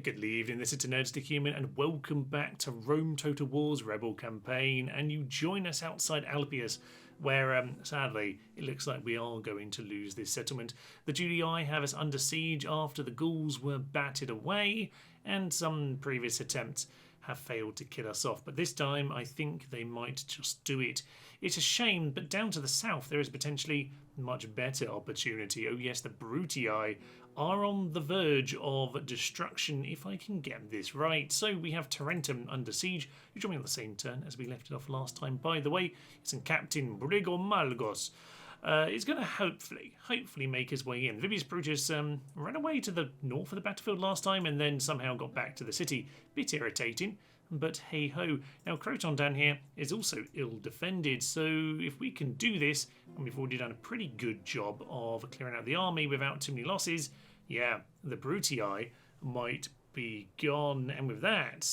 Good evening, this is Nerfed Human, and welcome back to Rome Total War's Rebel Campaign. And you join us outside Alipius, where sadly it looks like we are going to lose this settlement. The Getae have us under siege after the Gauls were battered away, and some previous attempts have failed to kill us off. But this time I think they might just do it. It's a shame, but down to the south there is potentially much better opportunity. Oh yes, the Brutii are on the verge of destruction if I can get this right. So we have Tarentum under siege. You join me on the same turn as we left it off last time. By the way, it's in Captain Brigomalgos. He's going to hopefully make his way in. Vibius Brutus ran away to the north of the battlefield last time and then somehow got back to the city. Bit irritating, but hey ho. Now Croton down here is also ill defended, so if we can do this, and we've already done a pretty good job of clearing out the army without too many losses, yeah, the Brutii might be gone. And with that,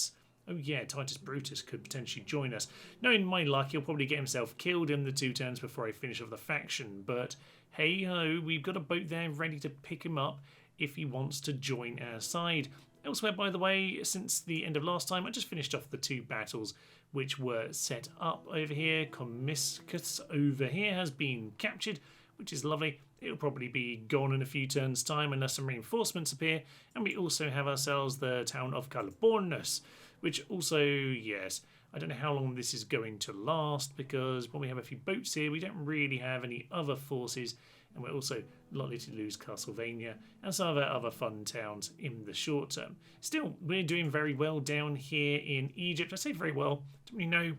oh yeah, Titus Brutus could potentially join us. Knowing my luck, he'll probably get himself killed in the 2 turns before I finish off the faction. But hey ho, we've got a boat there ready to pick him up if he wants to join our side. Elsewhere, by the way, since the end of last time, I just finished off the 2 battles which were set up over here. Comiscus over here has been captured, which is lovely. It'll probably be gone in a few turns' time unless some reinforcements appear. And we also have ourselves the town of Calabornus, which also, yes, I don't know how long this is going to last, because when we have a few boats here, we don't really have any other forces, and we're also likely to lose Castlevania and some of our other fun towns in the short term. Still, we're doing very well down here in Egypt. I say very well, don't really know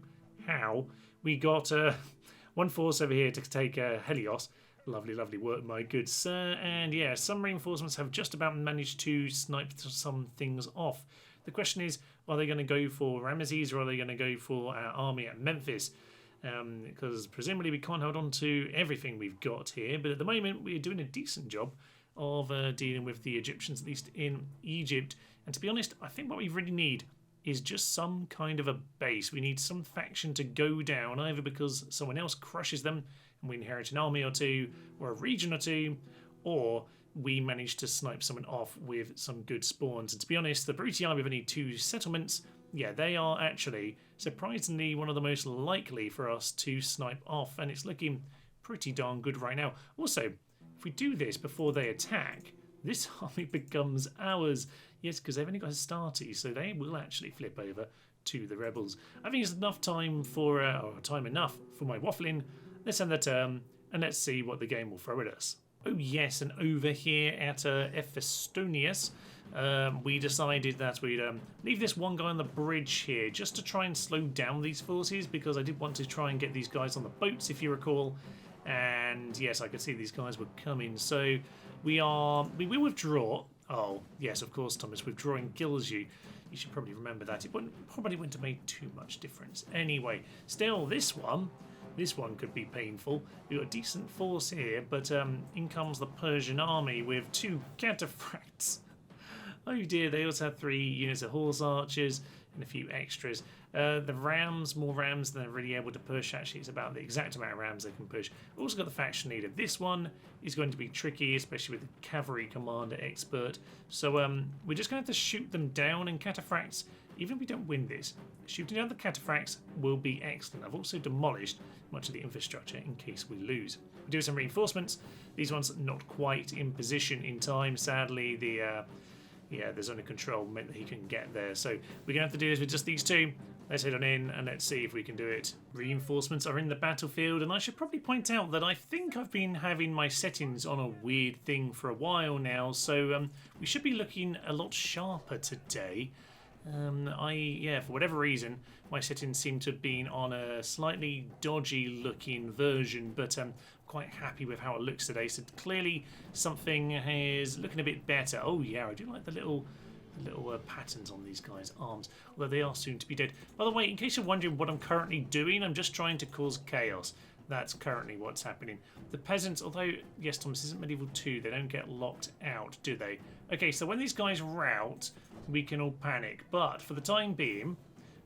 how. We got one force over here to take Helios. Lovely, lovely work, my good sir. And yeah, some reinforcements have just about managed to snipe some things off. The question is, are they going to go for Ramesses or are they going to go for our army at Memphis? Because presumably we can't hold on to everything we've got here, but at the moment we're doing a decent job of dealing with the Egyptians, at least in Egypt. And to be honest, I think what we really need is just some kind of a base. We need some faction to go down, either because someone else crushes them and we inherit an army or 2, or a region or 2, or we manage to snipe someone off with some good spawns. And to be honest, the Brutii with only 2 settlements, yeah, they are actually surprisingly one of the most likely for us to snipe off, and it's looking pretty darn good right now. Also, if we do this before they attack, this army becomes ours. Yes, because they've only got Astartes, so they will actually flip over to the rebels. I think it's enough time for, or time enough for my waffling. Let's end the turn, and let's see what the game will throw at us. Oh yes, and over here at Ephestonius, we decided that we'd leave this one guy on the bridge here just to try and slow down these forces, because I did want to try and get these guys on the boats, if you recall. And yes, I could see these guys were coming, so we will withdraw. Oh yes, of course, Thomas, withdrawing kills you. You should probably remember that. It probably wouldn't have made too much difference. Anyway, still, this one could be painful. We've got a decent force here, but in comes the Persian army with 2 cataphracts. Oh dear, they also have 3 units of horse archers and a few extras. The rams, more rams than they're really able to push. Actually, it's about the exact amount of rams they can push. We've also got the faction leader. This one is going to be tricky, especially with the cavalry commander expert. So we're just going to have to shoot them down, and cataphracts, even if we don't win this, shooting down the cataphracts will be excellent. I've also demolished much of the infrastructure in case we lose. We do some reinforcements. These ones not quite in position in time. Sadly, there's only control meant that he couldn't get there. So we're going to have to do this with just these 2. Let's head on in and let's see if we can do it. Reinforcements are in the battlefield, and I should probably point out that I think I've been having my settings on a weird thing for a while now, so we should be looking a lot sharper today. For whatever reason, my settings seem to have been on a slightly dodgy looking version, but I'm quite happy with how it looks today. So clearly something is looking a bit better. Oh yeah, I do like the little patterns on these guys' arms, although they are soon to be dead. By the way, in case you're wondering what I'm currently doing, I'm just trying to cause chaos. That's currently what's happening. The peasants, although, yes, Thomas, isn't medieval 2, they don't get locked out, do they? Okay, so when these guys rout, we can all panic. But for the time being,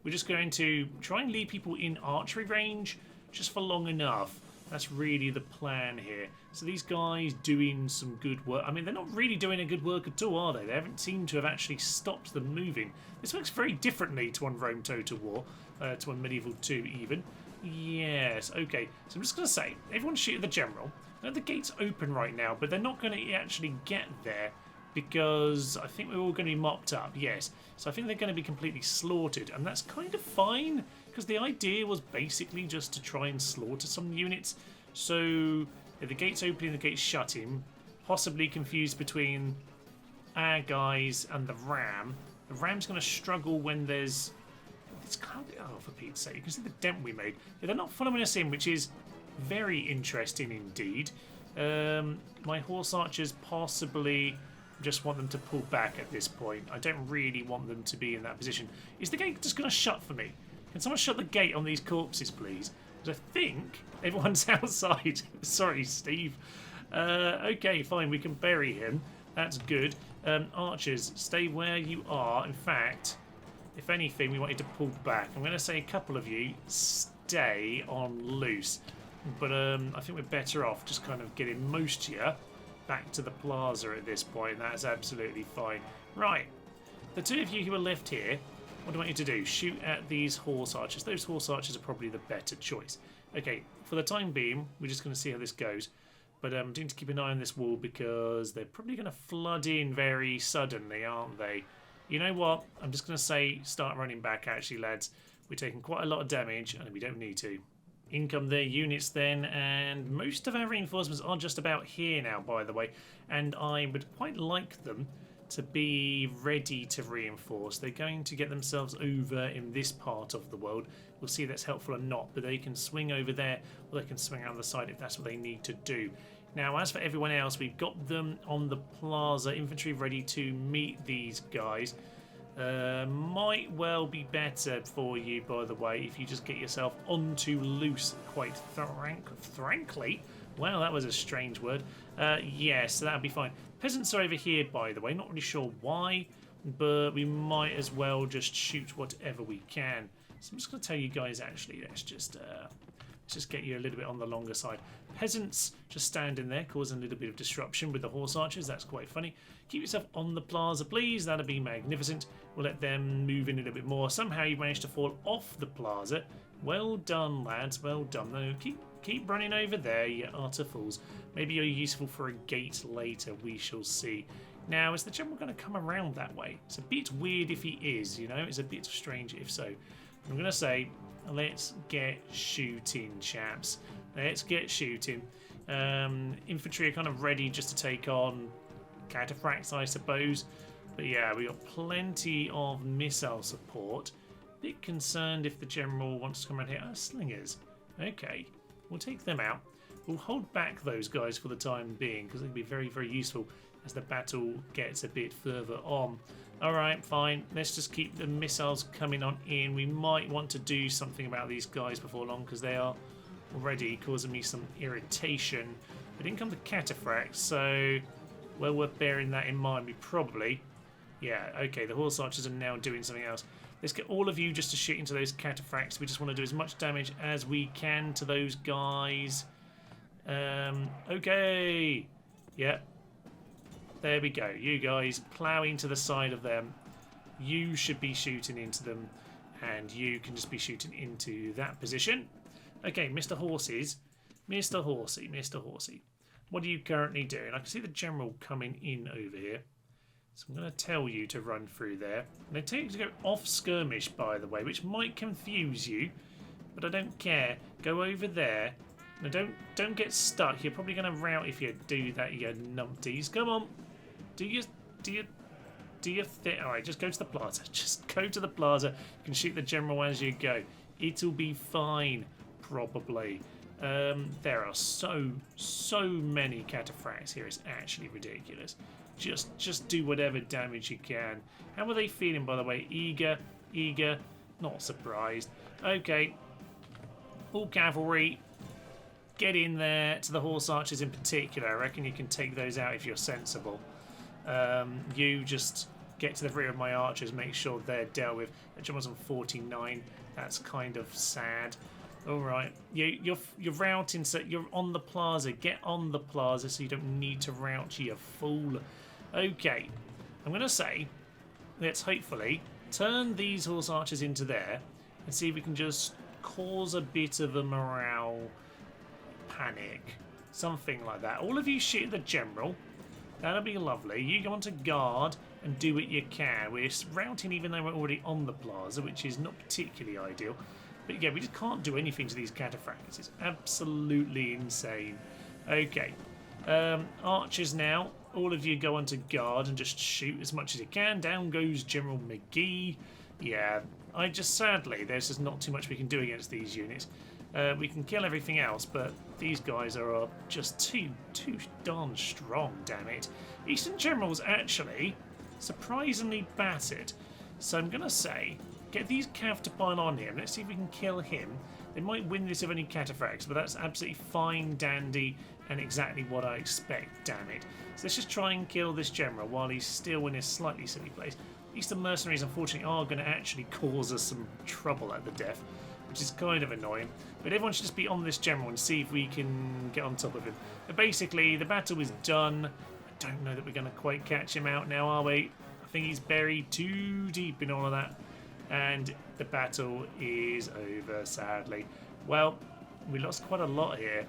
we're just going to try and leave people in archery range just for long enough. That's really the plan here. So these guys doing some good work. I mean, they're not really doing a good work at all, are they? They haven't seemed to have actually stopped them moving. This works very differently to on Rome Total War, to on Medieval 2 even. Yes, okay. So I'm just going to say, everyone shoot at the general. I know the gate's open right now, but they're not going to actually get there because I think we're all going to be mopped up, yes. So I think they're going to be completely slaughtered, and that's kind of fine, because the idea was basically just to try and slaughter some units. So if the gate's opening, the gate's shutting, possibly confused between our guys and the ram. The ram's going to struggle when there's... It's kind of, oh, for Pete's sake, you can see the dent we made. Yeah, they're not following us in, which is very interesting indeed. My horse archers possibly just want them to pull back at this point. I don't really want them to be in that position. Is the gate just going to shut for me? Can someone shut the gate on these corpses, please? Because I think everyone's outside. Sorry, Steve. Okay, fine, we can bury him. That's good. Archers, stay where you are. In fact, if anything, we want you to pull back. I'm going to say a couple of you stay on loose. But I think we're better off just kind of getting most of you back to the plaza at this point. That's absolutely fine. Right, the two of you who are left here, what do I want you to do? Shoot at these horse archers. Those horse archers are probably the better choice. Okay, for the time being, we're just going to see how this goes. But I need to keep an eye on this wall because they're probably going to flood in very suddenly, aren't they? You know what? I'm just going to say start running back, actually, lads. We're taking quite a lot of damage, and we don't need to. In come their units then, and most of our reinforcements are just about here now, by the way. And I would quite like them to be ready to reinforce. They're going to get themselves over in this part of the world. We'll see if that's helpful or not, but they can swing over there, or they can swing around the side if that's what they need to do. Now, as for everyone else, we've got them on the plaza, infantry ready to meet these guys. Might well be better for you, by the way, if you just get yourself onto loose quite frankly. Wow, that was a strange word. Yes, that'd be fine. Peasants are over here, by the way. Not really sure why, but we might as well just shoot whatever we can. So I'm just going to tell you guys, actually, let's just get you a little bit on the longer side. Peasants just standing there, causing a little bit of disruption with the horse archers. That's quite funny. Keep yourself on the plaza, please. That'd be magnificent. We'll let them move in a little bit more. Somehow you managed to fall off the plaza. Well done, lads. Well done. No, keep running over there, you utter fools. Maybe you're useful for a gate later. We shall see. Now, is the general going to come around that way? It's a bit weird if he is, you know. It's a bit strange if so. I'm going to say, let's get shooting, chaps. Let's get shooting. Infantry are kind of ready just to take on cataphracts, I suppose. But yeah, we got plenty of missile support. Bit concerned if the general wants to come around here. Oh, slingers. Okay, we'll take them out. We'll hold back those guys for the time being because they'll be very, very useful as the battle gets a bit further on. Alright, fine. Let's just keep the missiles coming on in. We might want to do something about these guys before long because they are already causing me some irritation. But in come the cataphracts, so well worth bearing that in mind. We probably... Yeah, okay, the horse archers are now doing something else. Let's get all of you just to shoot into those cataphracts. We just want to do as much damage as we can to those guys. Okay. Yep. There we go. You guys ploughing to the side of them. You should be shooting into them. And you can just be shooting into that position. Okay, Mr. Horses. Mr. Horsey, Mr. Horsey. What are you currently doing? I can see the general coming in over here. So I'm going to tell you to run through there. And they tell you to go off skirmish, by the way, which might confuse you. But I don't care. Go over there. Now don't get stuck. You're probably going to rout if you do that, you numpties. Come on. Do your thing. Alright, just go to the plaza. Just go to the plaza. You can shoot the general as you go. It'll be fine, probably. There are so many cataphracts here. It's actually ridiculous. Just do whatever damage you can. How are they feeling, by the way? Eager, not surprised. Okay. All cavalry. Get in there to the horse archers in particular. I reckon you can take those out if you're sensible. You just get to the rear of my archers, make sure they're dealt with. The general's on 49. That's kind of sad. All right. You're routing, so you're on the plaza. Get on the plaza so you don't need to route, you fool. Okay. I'm going to say, let's hopefully turn these horse archers into there and see if we can just cause a bit of a morale panic. Something like that. All of you shoot the general. That'll be lovely. You go on to guard and do what you can. We're routing even though we're already on the plaza, which is not particularly ideal. But yeah, we just can't do anything to these cataphracts. It's absolutely insane. Okay. Archers now. All of you go on to guard and just shoot as much as you can. Down goes General McGee. Yeah, sadly, there's just not too much we can do against these units. We can kill everything else, but these guys are just too darn strong, damn it. Eastern General's actually surprisingly battered. So I'm going to say, get these cav to pile on him. Let's see if we can kill him. They might win this with any cataphracts, but that's absolutely fine, dandy, and exactly what I expect, damn it. So let's just try and kill this general while he's still in a slightly silly place. Eastern mercenaries, unfortunately, are going to actually cause us some trouble at the death, which is kind of annoying. But everyone should just be on this general and see if we can get on top of him. But basically, the battle is done. I don't know that we're going to quite catch him out now, are we? I think he's buried too deep in all of that. And the battle is over, sadly. Well, we lost quite a lot here,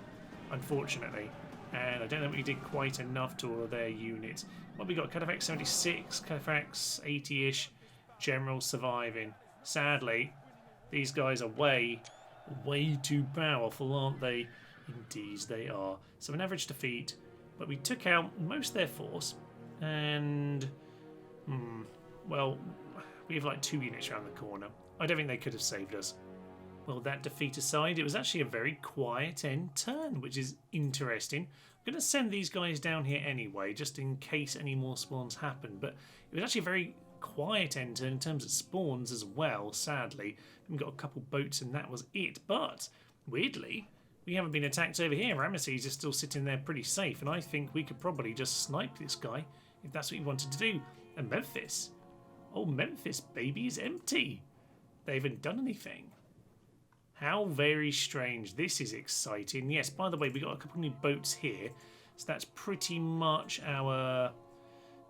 unfortunately. And I don't think we did quite enough to all of their units. What we got? Cataphract 76, Cataphracts 80-ish, General surviving. Sadly, these guys are way too powerful, aren't they? Indeed they are. So an average defeat, but we took out most of their force. And, well, we have like 2 units around the corner. I don't think they could have saved us. Well, that defeat aside, it was actually a very quiet end turn, which is interesting. I'm going to send these guys down here anyway, just in case any more spawns happen. But it was actually a very quiet end turn in terms of spawns as well, sadly. We got a couple boats and that was it. But, weirdly, we haven't been attacked over here. Ramesses is still sitting there pretty safe, and I think we could probably just snipe this guy if that's what he wanted to do. And Memphis. Oh, Memphis, baby, is empty. They haven't done anything. How very strange. This is exciting. Yes, by the way, we got a couple new boats here. So that's pretty much our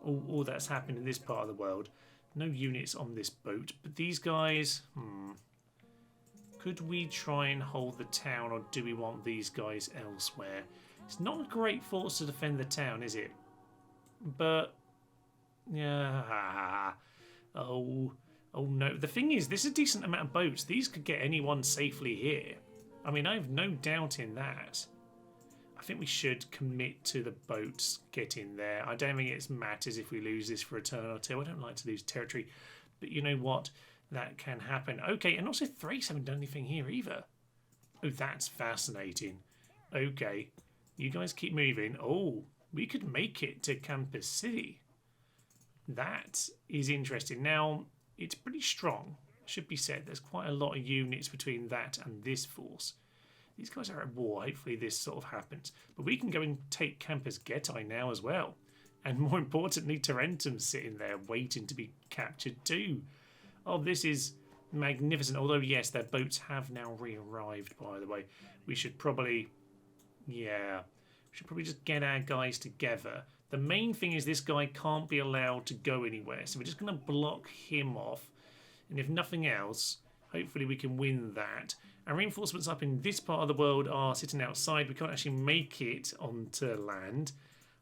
all that's happened in this part of the world. No units on this boat. But these guys, could we try and hold the town, or do we want these guys elsewhere? It's not a great force to defend the town, is it? But, yeah. Oh no, the thing is, this is a decent amount of boats. These could get anyone safely here. I mean, I have no doubt in that. I think we should commit to the boats getting there. I don't think it matters if we lose this for a turn or two. I don't like to lose territory. But you know what? That can happen. Okay, and also Thrace haven't done anything here either. Oh, that's fascinating. Okay, you guys keep moving. Oh, we could make it to Campus City. That is interesting. Now, it's pretty strong, should be said. There's quite a lot of units between that and this force. These guys are at war. Hopefully this sort of happens. But we can go and take Campus Getae now as well. And more importantly, Tarentum's sitting there waiting to be captured too. Oh, this is magnificent. Although, yes, their boats have now re-arrived, by the way. We should probably... yeah. We should probably just get our guys together. The main thing is this guy can't be allowed to go anywhere, so we're just going to block him off. And if nothing else, hopefully we can win that. Our reinforcements up in this part of the world are sitting outside. We can't actually make it onto land.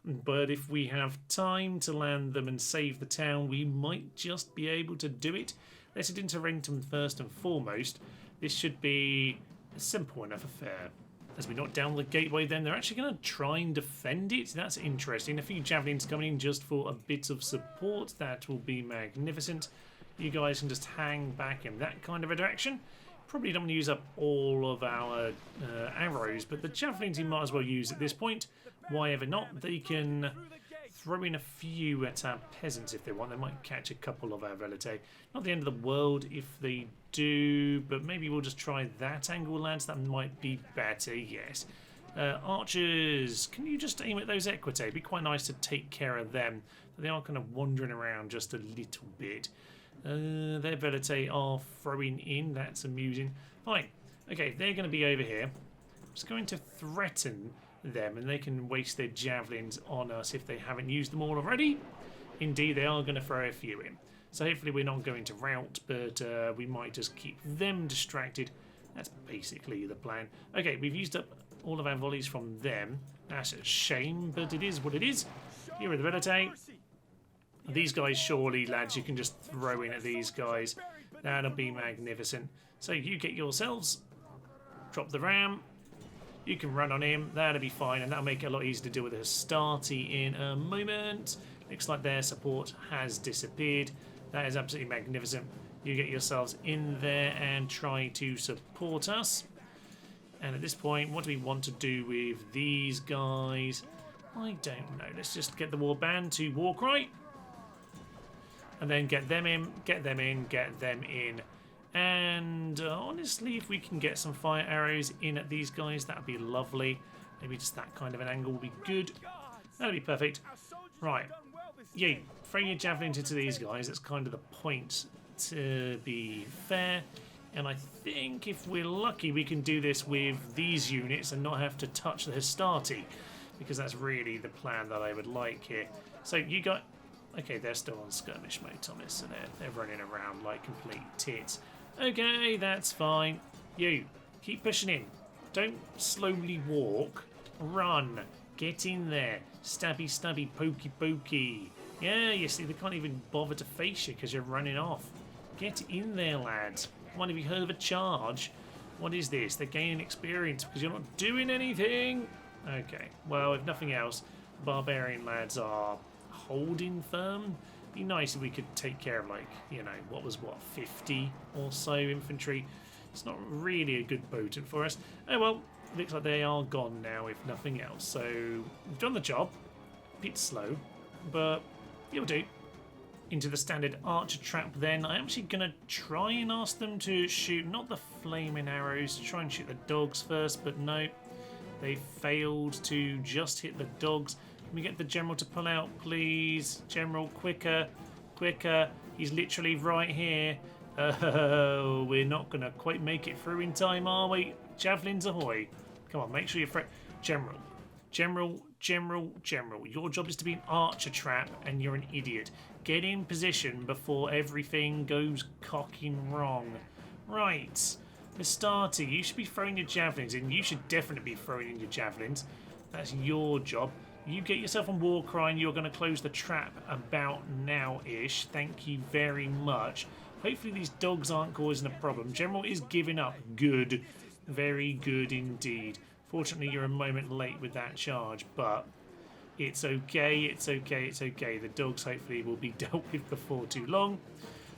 But if we have time to land them and save the town, we might just be able to do it. Let's head into Tarentum first and foremost. This should be a simple enough affair. As we knock down the gateway, then they're actually going to try and defend it. That's interesting. A few javelins coming in just for a bit of support. That will be magnificent. You guys can just hang back in that kind of a direction. Probably don't want to use up all of our arrows, but the javelins you might as well use at this point. Why ever not? They can throw in a few at our peasants if they want. They might catch a couple of our Velidae. Not the end of the world if they do, but maybe we'll just try that angle, lads. That might be better, yes. Archers, can you just aim at those Equitae? It'd be quite nice to take care of them. They are kind of wandering around just a little bit. Their Velidae are throwing in. That's amusing. Fine. Okay, they're going to be over here. I'm just going to threaten them, and they can waste their javelins on us if they haven't used them all already. Indeed, they are going to throw a few in. So hopefully we're not going to rout, but we might just keep them distracted. That's basically the plan. Okay, we've used up all of our volleys from them. That's a shame, but it is what it is. Here are the Getae. These guys, surely, lads, you can just throw in at these guys. That'll be magnificent. So you get yourselves. Drop the ram. You can run on him. That'll be fine, and that'll make it a lot easier to deal with the Hastati in a moment. Looks like their support has disappeared. That is absolutely magnificent. You get yourselves in there and try to support us. And at this point, what do we want to do with these guys? I don't know. Let's just get the warband to war cry. And then get them in, get them in, get them in. And honestly, if we can get some fire arrows in at these guys, that would be lovely. Maybe just that kind of an angle would be good. That would be perfect. Right. Yeah, throw your javelins into these guys. That's kind of the point, to be fair. And I think if we're lucky, we can do this with these units and not have to touch the Hastati, because that's really the plan that I would like here. So you got... Okay, they're still on skirmish mode, Thomas, so they're running around like complete tits. Okay, that's fine. You, keep pushing in. Don't slowly walk. Run. Get in there. Stabby, stabby, pokey, pokey. Yeah, you see, they can't even bother to face you because you're running off. Get in there, lads. What, have you heard of a charge? What is this? They're gaining experience because you're not doing anything. Okay, well, if nothing else, barbarian lads are holding firm. Be nice if we could take care of, like, you know, what, 50 or so infantry. It's not really a good potent for us. Oh well, looks like they are gone now, if nothing else. So we've done the job. A bit slow, but it'll do. Into the standard archer trap then. I'm actually going to try and ask them to shoot, not the flaming arrows, try and shoot the dogs first, but no. They failed to just hit the dogs. Can we get the general to pull out, please? General, quicker, quicker. He's literally right here. Oh, we're not going to quite make it through in time, are we? Javelins ahoy. Come on, make sure you're General. General, General, General. Your job is to be an archer trap, and you're an idiot. Get in position before everything goes cocking wrong. Right. Hastati, you should be throwing your javelins in. You should definitely be throwing in your javelins. That's your job. You get yourself on war cry and you're going to close the trap about now-ish. Thank you very much. Hopefully these dogs aren't causing a problem. General is giving up. Good. Very good indeed. Fortunately, you're a moment late with that charge, but it's okay, it's okay, it's okay. The dogs hopefully will be dealt with before too long.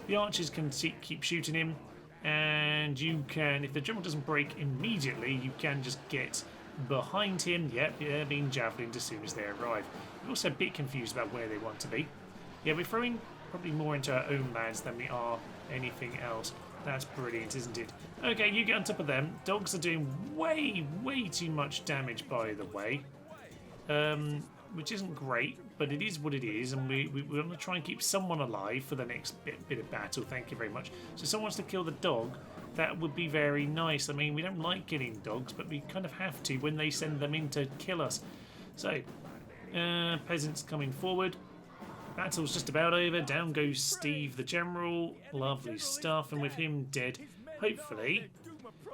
The archers can keep shooting him, and you can, if the general doesn't break immediately, you can just get behind him. Yep, they're being javelined as soon as they arrive. We're also a bit confused about where they want to be. Yeah, we're throwing probably more into our own lands than we are anything else. That's brilliant, isn't it? Okay, you get on top of them. Dogs are doing way, way too much damage, by the way. Which isn't great, but it is what it is, and we want to try and keep someone alive for the next bit of battle. Thank you very much. So if someone wants to kill the dog, that would be very nice. I mean, we don't like killing dogs, but we kind of have to when they send them in to kill us. So, peasants coming forward. Battle's just about over. Down goes Steve the General. Lovely stuff, and with him dead, hopefully,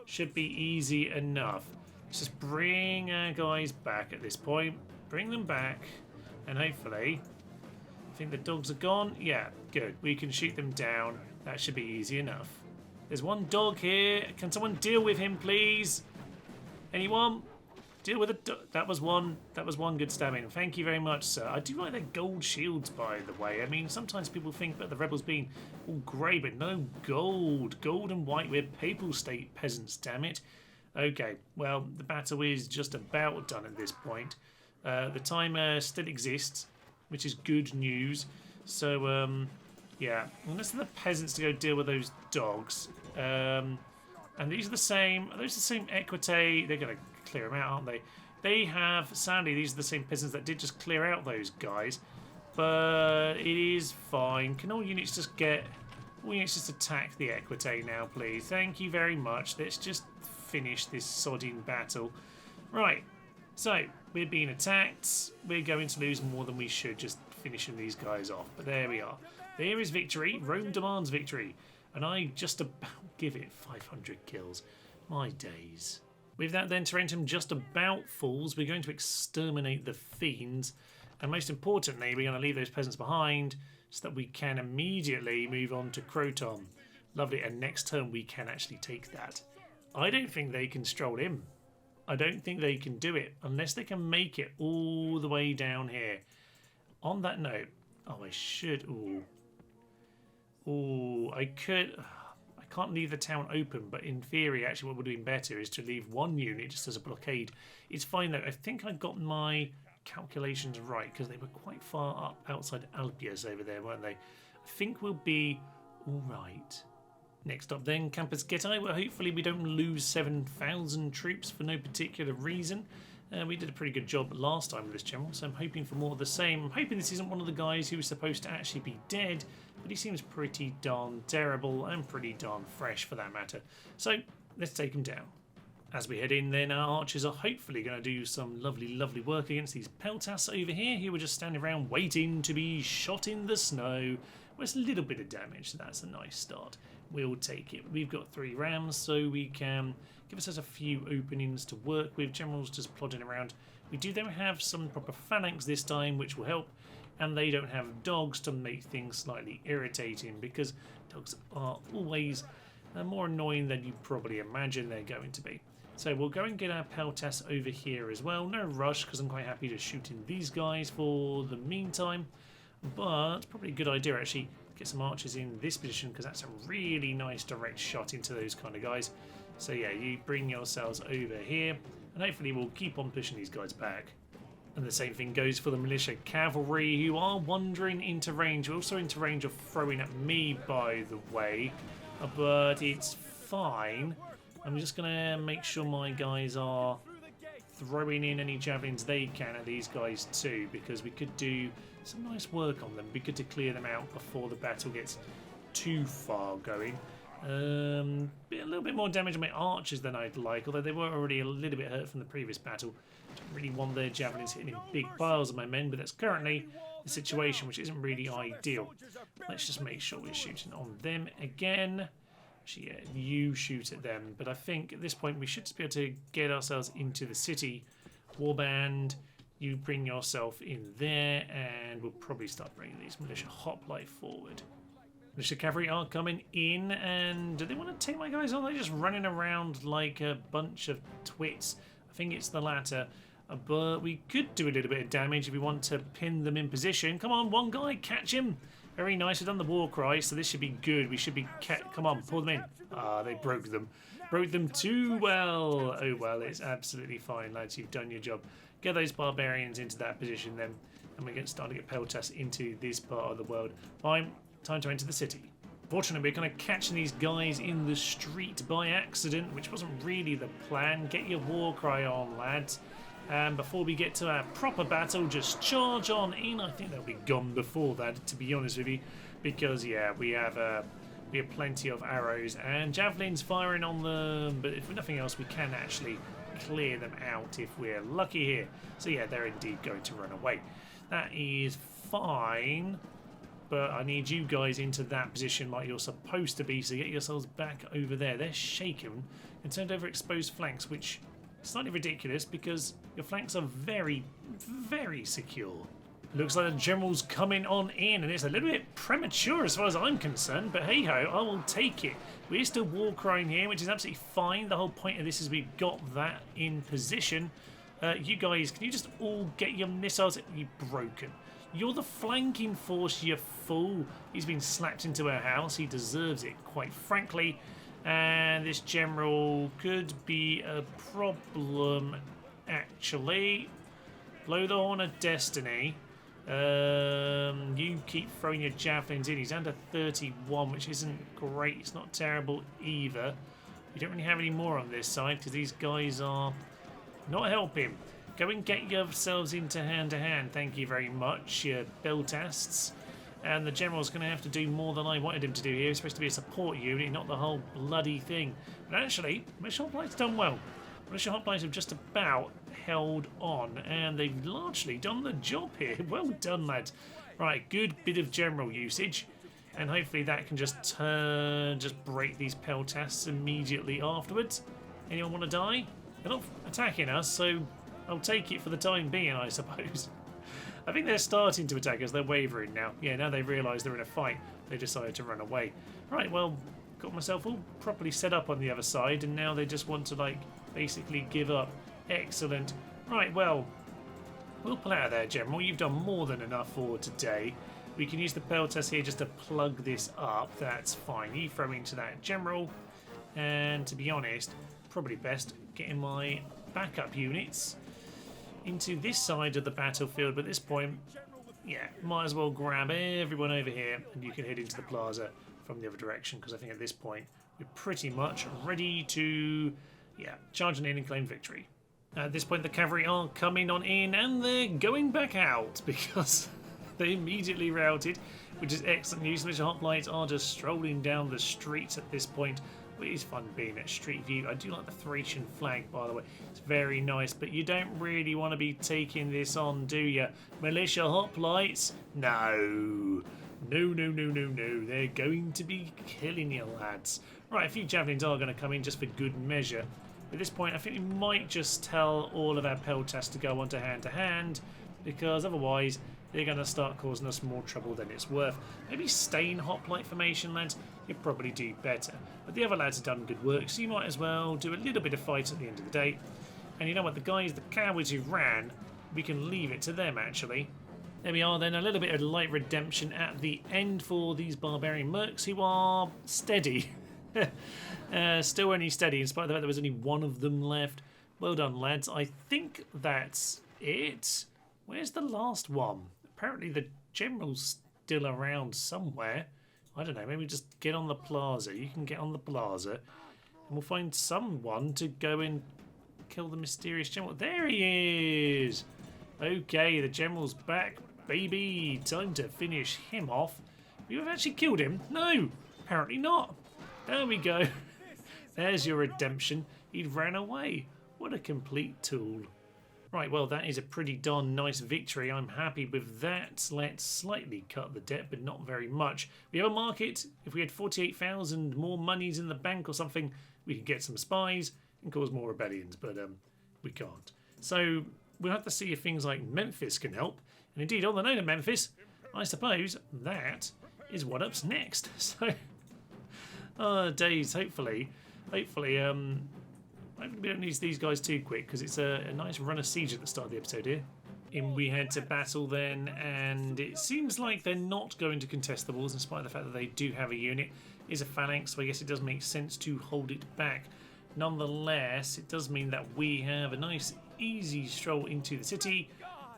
should be easy enough. Let's just bring our guys back at this point. Bring them back, and hopefully, I think the dogs are gone. Yeah, good. We can shoot them down. That should be easy enough. There's one dog here. Can someone deal with him, please? Anyone? Deal with it. That was one good stabbing. Thank you very much, sir. I do like their gold shields, by the way. I mean, sometimes people think that the rebels being all grey, but no, gold. Gold and white. We're papal state peasants, damn it. Okay, well, the battle is just about done at this point. The timer still exists, which is good news. So, yeah, unless the peasants to go deal with those dogs. And these are the same. Are those the same Equitae? They're going to clear them out, aren't they? They have, sadly, these are the same peasants that did just clear out those guys. But it is fine. Can all units just attack the Equitae now, please? Thank you very much. Let's just finish this sodding battle. Right, so we're being attacked. We're going to lose more than we should just finishing these guys off. But there we are. There is victory. Rome demands victory. And I just about give it 500 kills. My days. With that then, Tarentum just about falls. We're going to exterminate the fiends. And most importantly, we're going to leave those peasants behind so that we can immediately move on to Croton. Lovely. And next turn we can actually take that. I don't think they can stroll in. I don't think they can do it unless they can make it all the way down here. On that note, I should... I could... I can't leave the town open, but in theory, actually, what would have been better is to leave one unit just as a blockade. It's fine, though. I think I got my calculations right, because they were quite far up outside Alipius over there, weren't they? I think we'll be all right. Next up then, Campus Getae, where hopefully we don't lose 7,000 troops for no particular reason. We did a pretty good job last time with this general, so I'm hoping for more of the same. I'm hoping this isn't one of the guys who was supposed to actually be dead, but he seems pretty darn terrible and pretty darn fresh for that matter. So let's take him down. As we head in then, our archers are hopefully going to do some lovely, lovely work against these peltas over here who were just standing around waiting to be shot in the snow. Well, it's a little bit of damage, so that's a nice start. We'll take it. We've got 3 rams, so we can give us a few openings to work with. Generals just plodding around. We do then have some proper phalanx this time, which will help. And they don't have dogs to make things slightly irritating, because dogs are always more annoying than you probably imagine they're going to be. So we'll go and get our peltas over here as well. No rush, because I'm quite happy to shoot in these guys for the meantime. But probably a good idea actually get some archers in this position, because that's a really nice direct shot into those kind of guys. So yeah, you bring yourselves over here, and hopefully we'll keep on pushing these guys back. And the same thing goes for the militia cavalry, who are wandering into range. We're also into range of throwing at me, by the way, but it's fine. I'm just going to make sure my guys are throwing in any javelins they can at these guys too, because we could do some nice work on them. It'd be good to clear them out before the battle gets too far going. A little bit more damage on my archers than I'd like, although they were already a little bit hurt from the previous battle. Don't really want their javelins hitting in big piles of my men, but that's currently the situation, which isn't really ideal. Let's just make sure we're shooting on them again. Actually, yeah, you shoot at them, but I think at this point we should just be able to get ourselves into the city. Warband, you bring yourself in there, and we'll probably start bringing these militia hoplite forward. Militia cavalry are coming in, and do they want to take my guys on? They're just running around like a bunch of twits. I think it's the latter, but we could do a little bit of damage if we want to pin them in position. Come on, one guy, catch him. Very nice, we've done the war cry, so this should be good. We should be... Come on, pull them in. Ah, they broke them. Broke them too well. Oh, well, it's absolutely fine, lads. You've done your job. Get those barbarians into that position then, and we're going to start to get peltas into this part of the world. Fine, time to enter the city. Fortunately, we're kind of catching these guys in the street by accident, which wasn't really the plan. Get your war cry on, lads. And before we get to our proper battle, just charge on in. I think they'll be gone before that, to be honest with you, because yeah, we have plenty of arrows and javelins firing on them. But if nothing else, we can actually clear them out if we're lucky here. So yeah, they're indeed going to run away. That is fine. But I need you guys into that position like you're supposed to be, so get yourselves back over there. They're shaken and turned over exposed flanks, which is slightly ridiculous because your flanks are very, very secure. Looks like the general's coming on in, and it's a little bit premature as far as I'm concerned, but hey-ho, I will take it. We're still war crying here, which is absolutely fine. The whole point of this is we've got that in position. You guys, can you just all get your missiles? You've broken. You're the flanking force, you fool. He's been slapped into a house. He deserves it, quite frankly. And this general could be a problem, actually. Blow the horn of destiny. You keep throwing your javelins in. He's under 31, which isn't great. It's not terrible either. We don't really have any more on this side because these guys are not helping. Go and get yourselves into hand-to-hand. Thank you very much, you beltasts. And the general's going to have to do more than I wanted him to do here. He's supposed to be a support unit, not the whole bloody thing. But actually, Militia Hoplites done well. Militia Hoplites have just about held on, and they've largely done the job here. Well done, lads. Right, good bit of general usage. And hopefully that can just break these peltasts immediately afterwards. Anyone want to die? They're not attacking us, so I'll take it for the time being, I suppose. I think they're starting to attack us. They're wavering now. Yeah, now they realise they're in a fight. They decided to run away. Right, well, got myself all properly set up on the other side, and now they just want to, like, basically give up. Excellent. Right, well, we'll pull out of there, General. You've done more than enough for today. We can use the peltasts here just to plug this up. That's fine. You throw into that General. And to be honest, probably best getting my backup units into this side of the battlefield. But at this point, yeah, might as well grab everyone over here and you can head into the plaza from the other direction, because I think at this point we're pretty much ready to, yeah, charge on in and claim victory. At this point the cavalry are coming on in and they're going back out because they immediately routed, which is excellent news. The hoplites are just strolling down the streets at this point. It is fun being at Street View. I do like the Thracian flag, by the way. It's very nice, but you don't really want to be taking this on, do you? Militia hoplites? No. No. They're going to be killing you, lads. Right, a few javelins are going to come in just for good measure. At this point, I think we might just tell all of our peltasts to go on to hand, because otherwise they're going to start causing us more trouble than it's worth. Maybe stay in hoplite formation, lads. You'll probably do better. But the other lads have done good work, so you might as well do a little bit of fight at the end of the day. And you know what? The cowards who ran, we can leave it to them, actually. There we are then, a little bit of light redemption at the end for these barbarian mercs who are steady. Still only steady, in spite of the fact there was only one of them left. Well done, lads. I think that's it. Where's the last one? Apparently the general's still around somewhere. I don't know, maybe just get on the plaza. You can get on the plaza and we'll find someone to go and kill the mysterious general. There he is! Okay, the general's back, baby. Time to finish him off. You've actually killed him? No, apparently not. There we go. There's your redemption. He ran away. What a complete tool. Right, well, that is a pretty darn nice victory. I'm happy with that. Let's slightly cut the debt, but not very much. We have a market. If we had 48,000 more monies in the bank or something, we could get some spies and cause more rebellions, but we can't. So we'll have to see if things like Memphis can help. And indeed, on the note of Memphis, I suppose that is what up's next. So, days, hopefully, we don't need these guys too quick, because it's a nice run of siege at the start of the episode here. In we head to battle then, and it seems like they're not going to contest the walls, in spite of the fact that they do have a unit. It's a phalanx, so I guess it does make sense to hold it back. Nonetheless, it does mean that we have a nice easy stroll into the city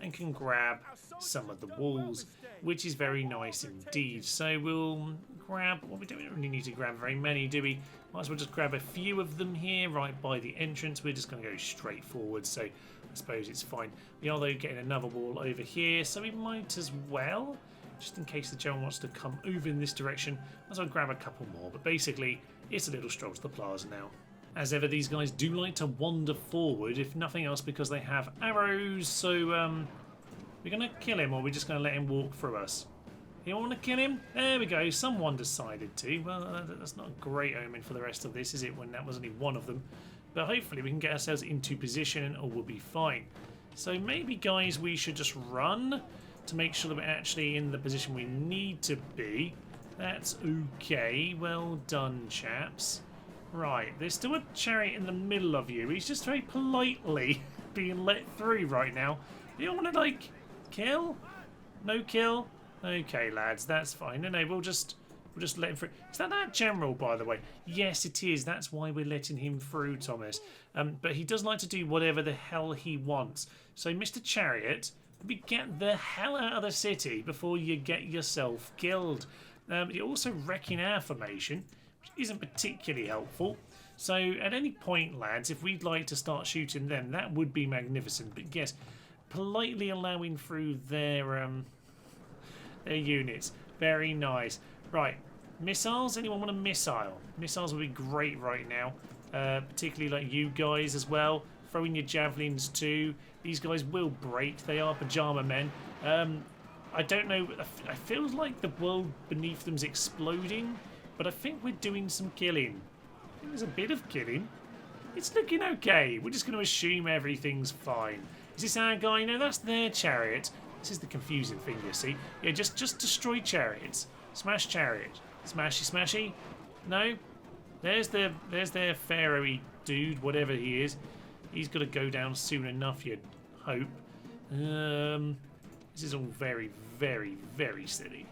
and can grab some of the walls, which is very nice indeed. So we'll grab, well, we don't really need to grab very many, do we? Might as well just grab a few of them here right by the entrance. We're just going to go straight forward, so I suppose it's fine. We are though getting another wall over here, so we might as well, just in case the general wants to come over in this direction, might as well grab a couple more. But basically, it's a little stroll to the plaza now. As ever, these guys do like to wander forward, if nothing else because they have arrows, so we're going to kill him, or we're just going to let him walk through us. You want to kill him? There we go. Someone decided to. Well, that's not a great omen for the rest of this, is it, when that was only one of them? But hopefully we can get ourselves into position or we'll be fine. So maybe, guys, we should just run to make sure that we're actually in the position we need to be. That's okay. Well done, chaps. Right, there's still a chariot in the middle of you. He's just very politely being let through right now. You don't want to, like, kill? No kill? Okay, lads, that's fine. No, we'll just let him through. Is that general, by the way? Yes, it is. That's why we're letting him through, Thomas. But he does like to do whatever the hell he wants. So, Mr. Chariot, get the hell out of the city before you get yourself killed. You're also wrecking our formation, which isn't particularly helpful. So, at any point, lads, if we'd like to start shooting them, that would be magnificent. But yes, politely allowing through their units. Very nice. Right, missiles? Anyone want a missile? Missiles would be great right now, particularly like you guys as well. Throw in your javelins too. These guys will break. They are pajama men. I don't know. It feels like the world beneath them's exploding, but I think we're doing some killing. I think there's a bit of killing. It's looking okay. We're just going to assume everything's fine. Is this our guy? No, that's their chariot. This is the confusing thing, you see. Yeah, just destroy chariots. Smash chariot. Smashy, smashy. No. There's their pharaoh-y dude, whatever he is. He's got to go down soon enough, you'd hope. This is all very, very, very silly.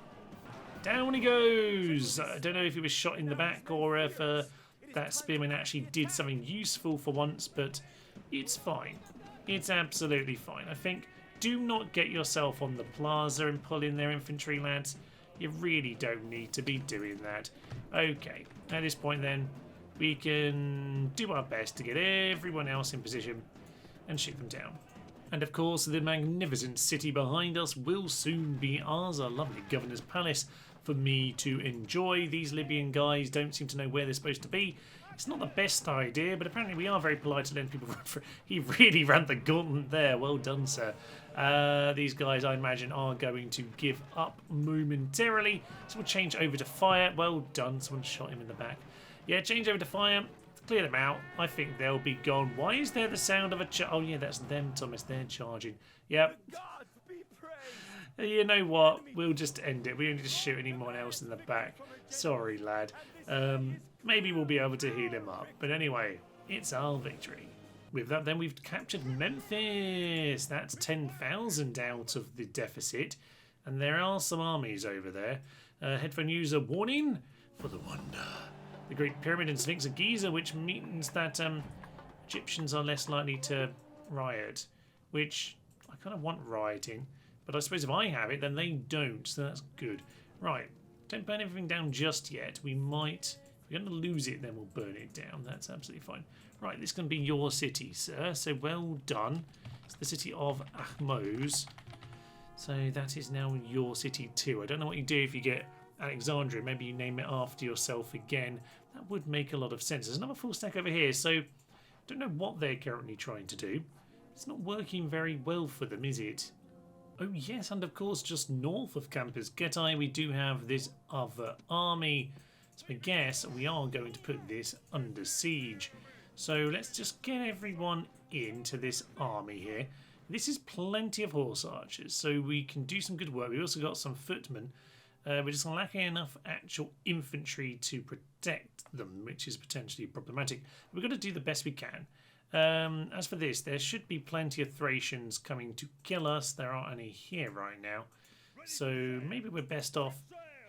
Down he goes. I don't know if he was shot in the back or if that spearman actually did something useful for once, but it's fine. It's absolutely fine. I think do not get yourself on the plaza and pull in their infantry, lads. You really don't need to be doing that. Okay, at this point then, we can do our best to get everyone else in position and shoot them down. And of course, the magnificent city behind us will soon be ours, our lovely governor's palace, for me to enjoy. These Libyan guys don't seem to know where they're supposed to be. It's not the best idea, but apparently we are very polite to let people run for. He really ran the gauntlet there. Well done, sir. These guys, I imagine, are going to give up momentarily. So we'll change over to fire. Well done. Someone shot him in the back. Yeah, change over to fire. Clear them out. I think they'll be gone. Why is there the sound of a oh yeah, that's them, Thomas. They're charging. Yep. You know what? We'll just end it. We don't need to shoot anyone else in the back. Sorry, lad. Maybe we'll be able to heal him up. But anyway, it's our victory. With that, then we've captured Memphis. That's 10,000 out of the deficit. And there are some armies over there. Headphone user warning for the wonder. The Great Pyramid and Sphinx of Giza, which means that Egyptians are less likely to riot. Which I kind of want rioting. But I suppose if I have it, then they don't. So that's good. Right. Don't burn everything down just yet. We might... If we're going to lose it, then we'll burn it down. That's absolutely fine. Right, this is going to be your city, sir. So well done. It's the city of Ahmose. So that is now your city too. I don't know what you do if you get Alexandria. Maybe you name it after yourself again. That would make a lot of sense. There's another full stack over here. So I don't know what they're currently trying to do. It's not working very well for them, is it? Oh yes, and of course just north of Campus Getae we do have this other army. So I guess we are going to put this under siege. So let's just get everyone into this army here. This is plenty of horse archers, so we can do some good work. We've also got some footmen. We're just lacking enough actual infantry to protect them, which is potentially problematic. We're going to do the best we can. As for this, there should be plenty of Thracians coming to kill us. There aren't any here right now. So maybe we're best off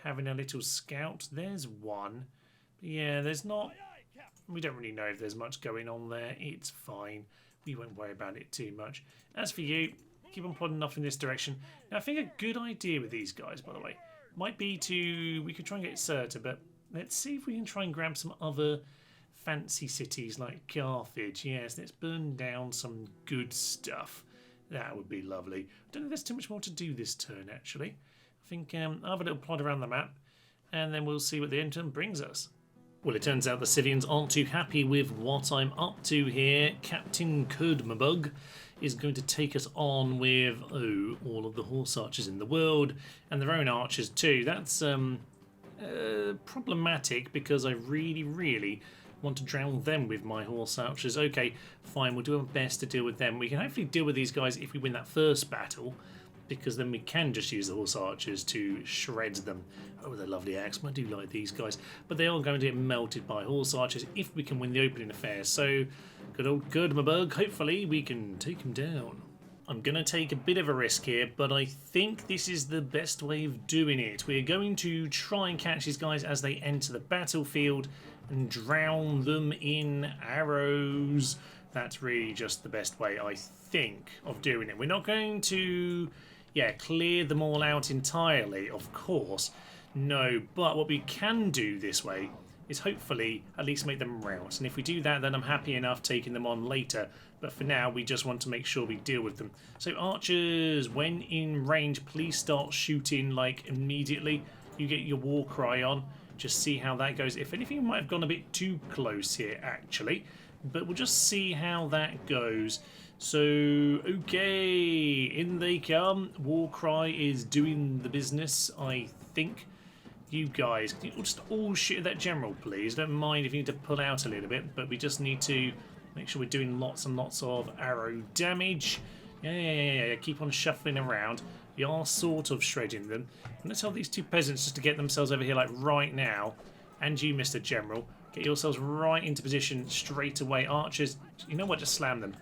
having a little scout. There's one. But yeah, there's not... We don't really know if there's much going on there. It's fine. We won't worry about it too much. As for you, keep on plodding off in this direction. Now, I think a good idea with these guys, by the way, might be to... We could try and get Scythia, but let's see if we can try and grab some other... fancy cities like Carthage. Yes, let's burn down some good stuff. That would be lovely. I don't think there's too much more to do this turn, actually. I think I'll have a little plot around the map, and then we'll see what the end turn brings us. Well, it turns out the Scythians aren't too happy with what I'm up to here. Captain Kurdmabug is going to take us on with, all of the horse archers in the world, and their own archers too. That's problematic, because I really want to drown them with my horse archers. Okay, fine, we'll do our best to deal with them. We can hopefully deal with these guys if we win that first battle, because then we can just use the horse archers to shred them. Oh, they're lovely axe. I do like these guys. But they are going to get melted by horse archers if we can win the opening affair. So, good old Kurdmabug, hopefully we can take him down. I'm going to take a bit of a risk here, but I think this is the best way of doing it. We're going to try and catch these guys as they enter the battlefield and drown them in arrows. That's really just the best way, I think, of doing it. We're not going to, clear them all out entirely, of course. No, but what we can do this way is hopefully at least make them rout. And if we do that, then I'm happy enough taking them on later. But for now, we just want to make sure we deal with them. So archers, when in range, please start shooting, like, immediately. You get your war cry on. Just see how that goes. If anything, we might have gone a bit too close here, actually. But we'll just see how that goes. So, okay, in they come. Warcry is doing the business, I think. You guys, can you just all shoot at that general, please? Don't mind if you need to pull out a little bit, but we just need to make sure we're doing lots and lots of arrow damage. Yeah. Keep on shuffling around. We are sort of shredding them. I'm going to tell these two peasants just to get themselves over here, like right now. And you, Mr. General, get yourselves right into position straight away. Archers, you know what? Just slam them.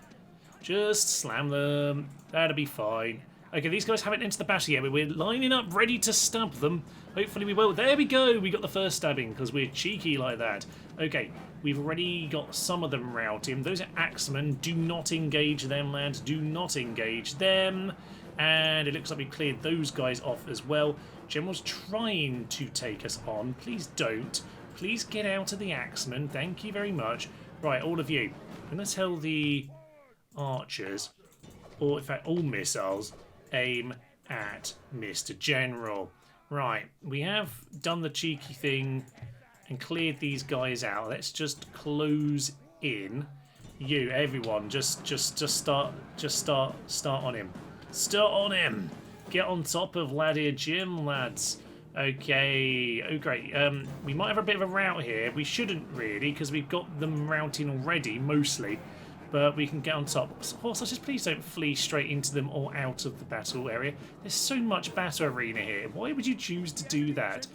Just slam them. That'll be fine. Okay, these guys haven't entered the battle yet, but we're lining up ready to stab them. Hopefully we will. There we go. We got the first stabbing because we're cheeky like that. Okay, we've already got some of them routing. Those are axemen. Do not engage them, lads. Do not engage them. And it looks like we cleared those guys off as well. General's trying to take us on. Please don't. Please get out of the axemen. Thank you very much. Right, all of you. I'm going to tell the archers, or in fact all missiles, aim at Mr. General. Right, we have done the cheeky thing and cleared these guys out. Let's just close in. You, everyone, just start on him. Start on him. Get on top of Ladia Jim, lads. Okay, oh great. We might have a bit of a rout here. We shouldn't really, because we've got them routing already, mostly. But we can get on top. Horse archers, please don't flee straight into them or out of the battle area. There's so much battle arena here. Why would you choose to do that?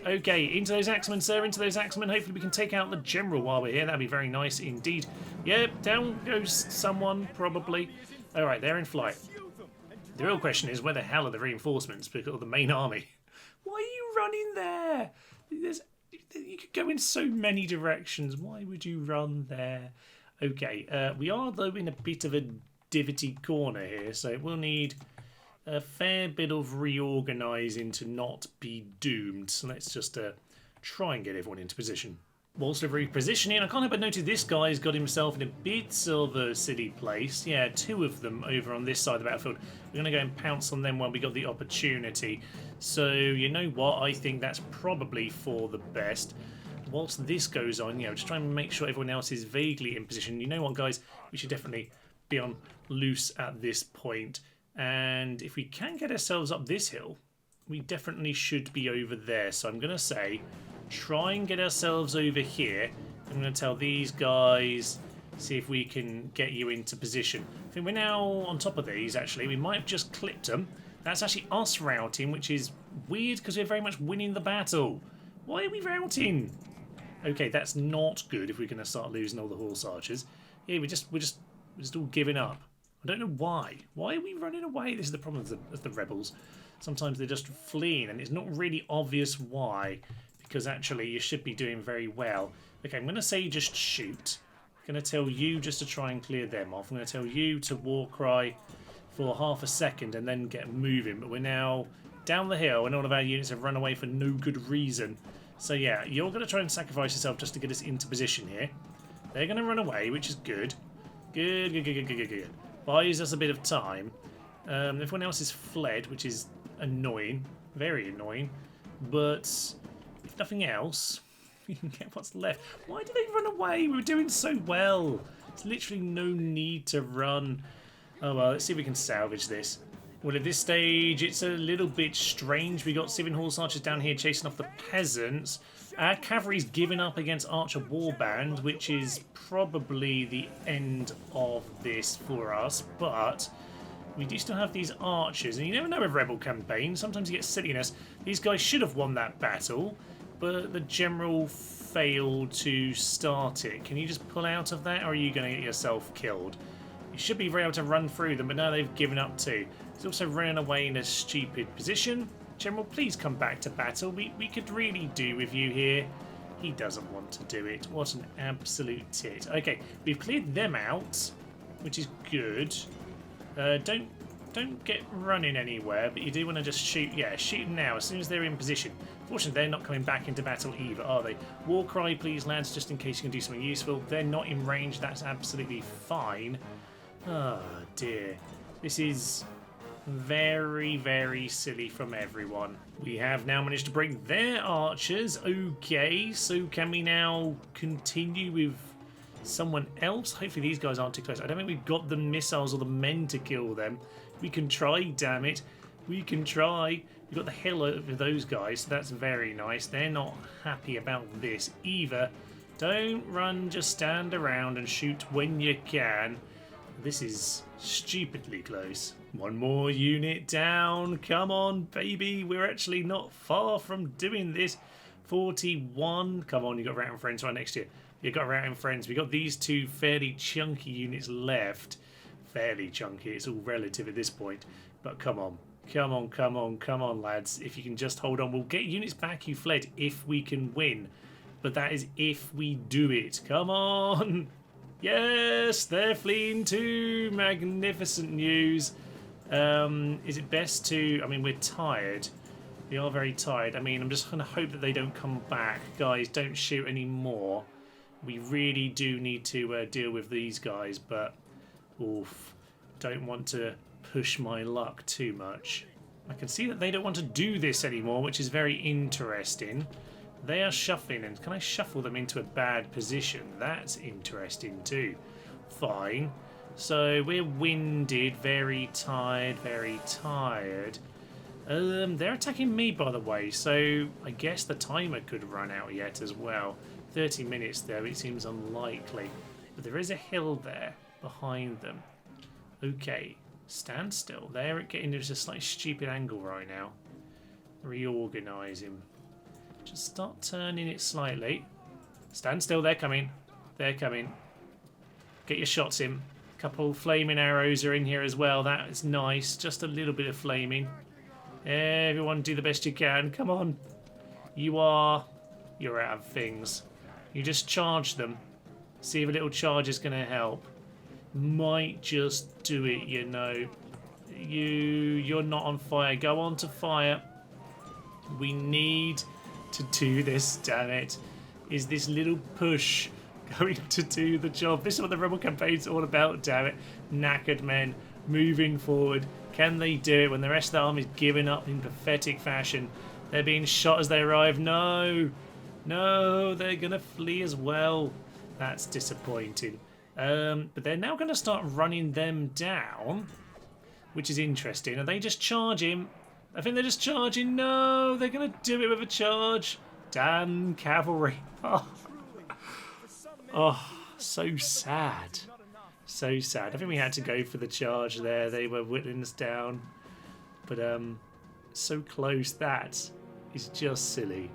Okay, into those axemen, sir, into those axemen. Hopefully we can take out the general while we're here. That'd be very nice indeed. Yep, down goes someone, probably. Alright, they're in flight. The real question is, where the hell are the reinforcements of the main army? Why are you running there? You could go in so many directions. Why would you run there? Okay, we are, though, in a bit of a divoty corner here, so we'll need a fair bit of reorganising to not be doomed. So let's just try and get everyone into position. Whilst we're repositioning, I can't help but notice this guy's got himself in a bit of a silly place. Yeah, two of them over on this side of the battlefield. We're going to go and pounce on them when we got the opportunity. So, you know what? I think that's probably for the best. Whilst this goes on, just try and make sure everyone else is vaguely in position. You know what, guys? We should definitely be on loose at this point. And if we can get ourselves up this hill, we definitely should be over there. So I'm going to say, try and get ourselves over here. I'm going to tell these guys, see if we can get you into position. I think we're now on top of these, actually. We might have just clipped them. That's actually us routing, which is weird because we're very much winning the battle. Why are we routing? Okay, that's not good if we're going to start losing all the horse archers. Yeah, we're just all giving up. I don't know why. Why are we running away? This is the problem of the rebels. Sometimes they're just fleeing, and it's not really obvious why. Because actually, you should be doing very well. Okay, I'm going to say just shoot. I'm going to tell you just to try and clear them off. I'm going to tell you to war cry for half a second and then get moving. But we're now down the hill, and all of our units have run away for no good reason. So yeah, you're going to try and sacrifice yourself just to get us into position here. They're going to run away, which is good. Good. Buys us a bit of time. Everyone else is fled, which is annoying. Very annoying. But if nothing else, we can get what's left. Why do they run away? We were doing so well. There's literally no need to run. Oh well, let's see if we can salvage this. Well, at this stage, it's a little bit strange. We got Scythian horse archers down here chasing off the peasants. Our cavalry's given up against Archer Warband, which is probably the end of this for us. But we do still have these archers, and you never know with rebel campaigns. Sometimes you get silliness. These guys should have won that battle, but the general failed to start it. Can you just pull out of that, or are you going to get yourself killed? You should be able to run through them, but now they've given up too. He's also running away in a stupid position. General, please come back to battle. We could really do with you here. He doesn't want to do it. What an absolute tit. Okay, we've cleared them out, which is good. Don't get running anywhere, but you do want to just shoot. Yeah, shoot them now as soon as they're in position. Fortunately, they're not coming back into battle either, are they? War cry, please, lads, just in case you can do something useful. They're not in range. That's absolutely fine. Oh, dear. This is Very, very silly from everyone. We have now managed to break their archers. Okay, so can we now continue with someone else? Hopefully these guys aren't too close. I don't think we've got the missiles or the men to kill them. We can try, damn it. We can try. We've got the hill over those guys, so that's very nice. They're not happy about this either. Don't run, just stand around and shoot when you can. This is stupidly close. One more unit down. Come on, baby. We're actually not far from doing this. 41. Come on, you got Routing Friends right next to you. You got Routing Friends. We got these two fairly chunky units left. Fairly chunky. It's all relative at this point. But come on. Come on, come on, come on, lads. If you can just hold on. We'll get units back who fled if we can win. But that is if we do it. Come on. Yes, they're fleeing too. Magnificent news. Is it best to... I mean, we're tired. We are very tired. I mean, I'm just going to hope that they don't come back. Guys, don't shoot anymore. We really do need to deal with these guys, but... Oof. Don't want to push my luck too much. I can see that they don't want to do this anymore, which is very interesting. They are shuffling, and can I shuffle them into a bad position? That's interesting too. Fine. So we're winded, very tired, very tired. They're attacking me, by the way, so I guess the timer could run out yet as well. 30 minutes though, it seems unlikely. But there is a hill there behind them. Okay, stand still. They're getting into a slightly stupid angle right now. Reorganise him. Just start turning it slightly. Stand still, they're coming. They're coming. Get your shots in. A couple flaming arrows are in here as well. That is nice. Just a little bit of flaming. Everyone do the best you can. Come on. You're out of things. You just charge them. See if a little charge is going to help. Might just do it, you know. You're not on fire. Go on to fire. We need to do this, damn it. Is this little push going to do the job? This is what the Rebel campaign's all about, damn it. Knackered men moving forward. Can they do it when the rest of the army's giving up in pathetic fashion? They're being shot as they arrive. No, no, they're going to flee as well. That's disappointing. But they're now going to start running them down, which is interesting. Are they just charging? I think they're just charging. No, they're going to do it with a charge. Damn cavalry. Oh, so sad. So sad. I think we had to go for the charge there. They were whittling us down. But so close. That is just silly.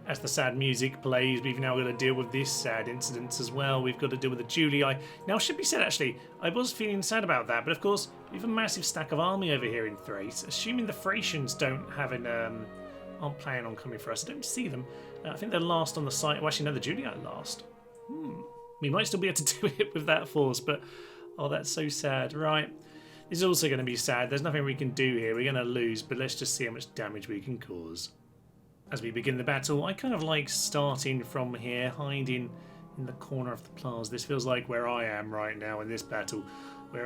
As the sad music plays, we've now got to deal with this sad incident as well. We've got to deal with the Julii. Now, it should be said, actually, I was feeling sad about that, but of course, we have a massive stack of army over here in Thrace. Assuming the Thracians don't have aren't planning on coming for us. I don't see them. I think they're last on the site. Well, actually, no, the Julii are last. We might still be able to do it with that force, but oh, that's so sad. Right. This is also going to be sad. There's nothing we can do here. We're going to lose, but let's just see how much damage we can cause. As we begin the battle, I kind of like starting from here, hiding in the corner of the plaza. This feels like where I am right now in this battle. We're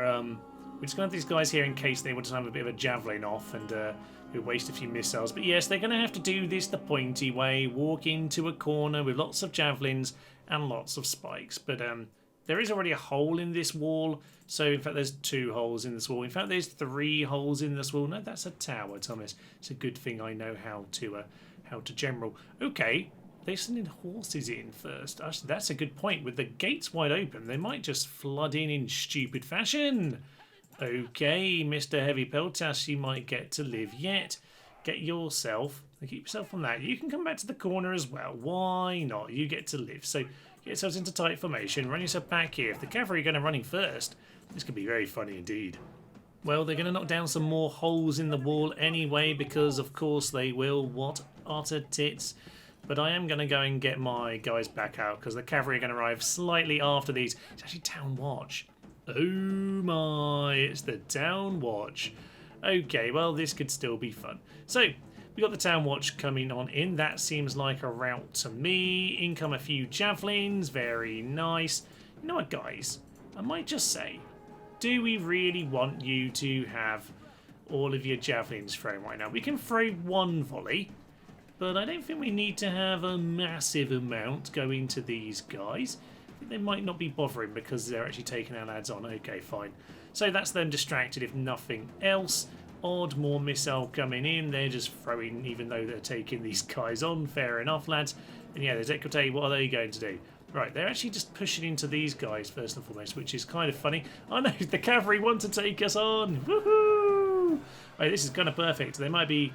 just going to have these guys here in case they want to have a bit of a javelin off and we waste a few missiles. But yes, they're going to have to do this the pointy way, walk into a corner with lots of javelins and lots of spikes. But there is already a hole in this wall. So, in fact, there's 2 holes in this wall. In fact, there's 3 holes in this wall. No, that's a tower, Thomas. It's a good thing I know how to general. Okay, they're sending horses in first. Actually, that's a good point. With the gates wide open, they might just flood in stupid fashion. Okay, Mr. Heavy Peltas, you might get to live yet. Get yourself, keep yourself from that. You can come back to the corner as well. Why not? You get to live. So, get yourselves into tight formation. Run yourself back here. If the cavalry are going to run in first, this could be very funny indeed. Well, they're going to knock down some more holes in the wall anyway, because of course they will. What utter tits. But I am going to go and get my guys back out, because the cavalry are going to arrive slightly after these. It's actually Town Watch. Oh my, it's the Town Watch. Okay, well, this could still be fun. So, we got the Town Watch coming on in. That seems like a route to me. In come a few javelins. Very nice. You know what, guys? I might just say, do we really want you to have all of your javelins thrown right now. We can throw one volley, but I don't think we need to have a massive amount going to these guys. I think they might not be bothering because they're actually taking our lads on. Okay, fine. So that's them distracted if nothing else. Odd more missile coming in. They're just throwing even though they're taking these guys on. Fair enough, lads. And yeah, the Getae, what are they going to do? Right, they're actually just pushing into these guys first and foremost, which is kind of funny. Oh no, the cavalry want to take us on. Woohoo! Right, this is kind of perfect. They might be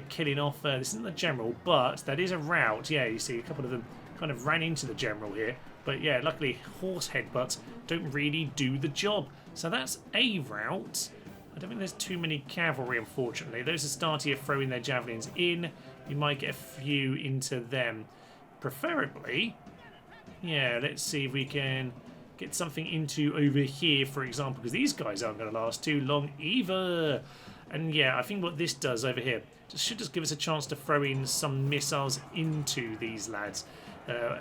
killing off. This isn't the general, but that is a rout. Yeah, you see a couple of them kind of ran into the general here. But yeah, luckily horse headbutts don't really do the job. So that's a rout. I don't think there's too many cavalry, unfortunately. Those are starting to throwing their javelins in. You might get a few into them. Preferably, yeah, let's see if we can get something into over here, for example, because these guys aren't going to last too long either. And yeah, I think what this does over here should just give us a chance to throw in some missiles into these lads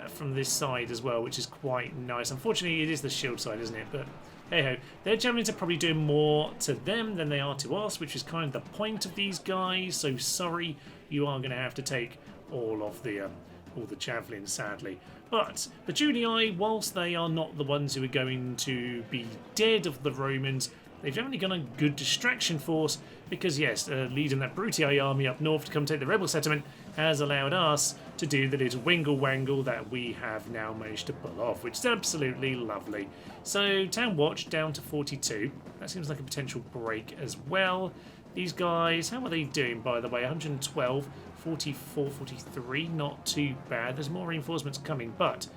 from this side as well, which is quite nice. Unfortunately, it is the shield side, isn't it? But hey-ho, their javelins are probably doing more to them than they are to us, which is kind of the point of these guys. So sorry, you are going to have to take all the javelins, sadly. But the Junii, whilst they are not the ones who are going to be dead of the Romans, they've definitely got a good distraction force because, yes, leading that Brutii army up north to come take the rebel settlement has allowed us to do the little wingle-wangle that we have now managed to pull off, which is absolutely lovely. So, Town Watch down to 42. That seems like a potential break as well. These guys, how are they doing, by the way? 112, 44, 43, not too bad. There's more reinforcements coming, but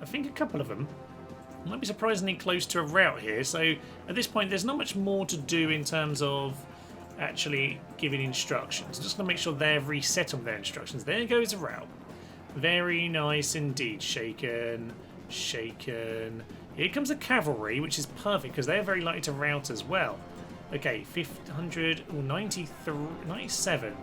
I think a couple of them might be surprisingly close to a rout here. So at this point, there's not much more to do in terms of actually giving instructions. Just going to make sure they've resettled their instructions. There goes a rout. Very nice indeed. Shaken, shaken. Here comes the cavalry, which is perfect because they're very likely to rout as well. Okay, 500, or 93, 97.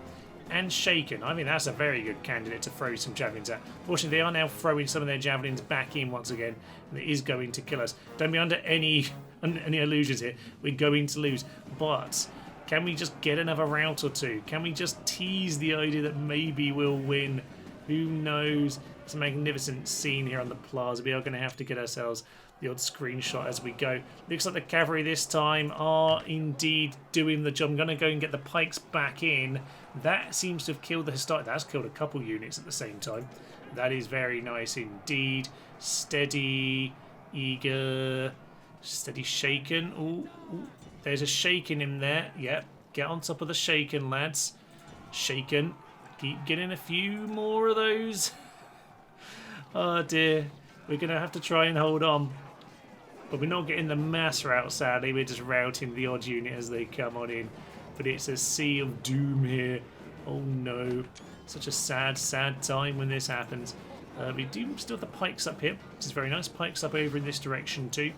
And shaken. I mean, that's a very good candidate to throw some javelins at. Fortunately, they are now throwing some of their javelins back in once again, and it is going to kill us. Don't be under any illusions here. We're going to lose. But can we just get another rout or two? Can we just tease the idea that maybe we'll win? Who knows? It's a magnificent scene here on the plaza. We are going to have to get ourselves the odd screenshot as we go. Looks like the cavalry this time are indeed doing the job. I'm going to go and get the pikes back in. That seems to have killed the historic. That's killed a couple units at the same time. That is very nice indeed. Steady, eager, steady, shaken. Ooh, there's a shaken in there. Yep, get on top of the shaken, lads. Shaken. Keep getting a few more of those. Oh dear. We're going to have to try and hold on. But we're not getting the mass rout, sadly. We're just routing the odd unit as they come on in. But it's a sea of doom here. Oh no. Such a sad, sad time when this happens. We do still have the pikes up here, which is very nice. Pikes up over in this direction too.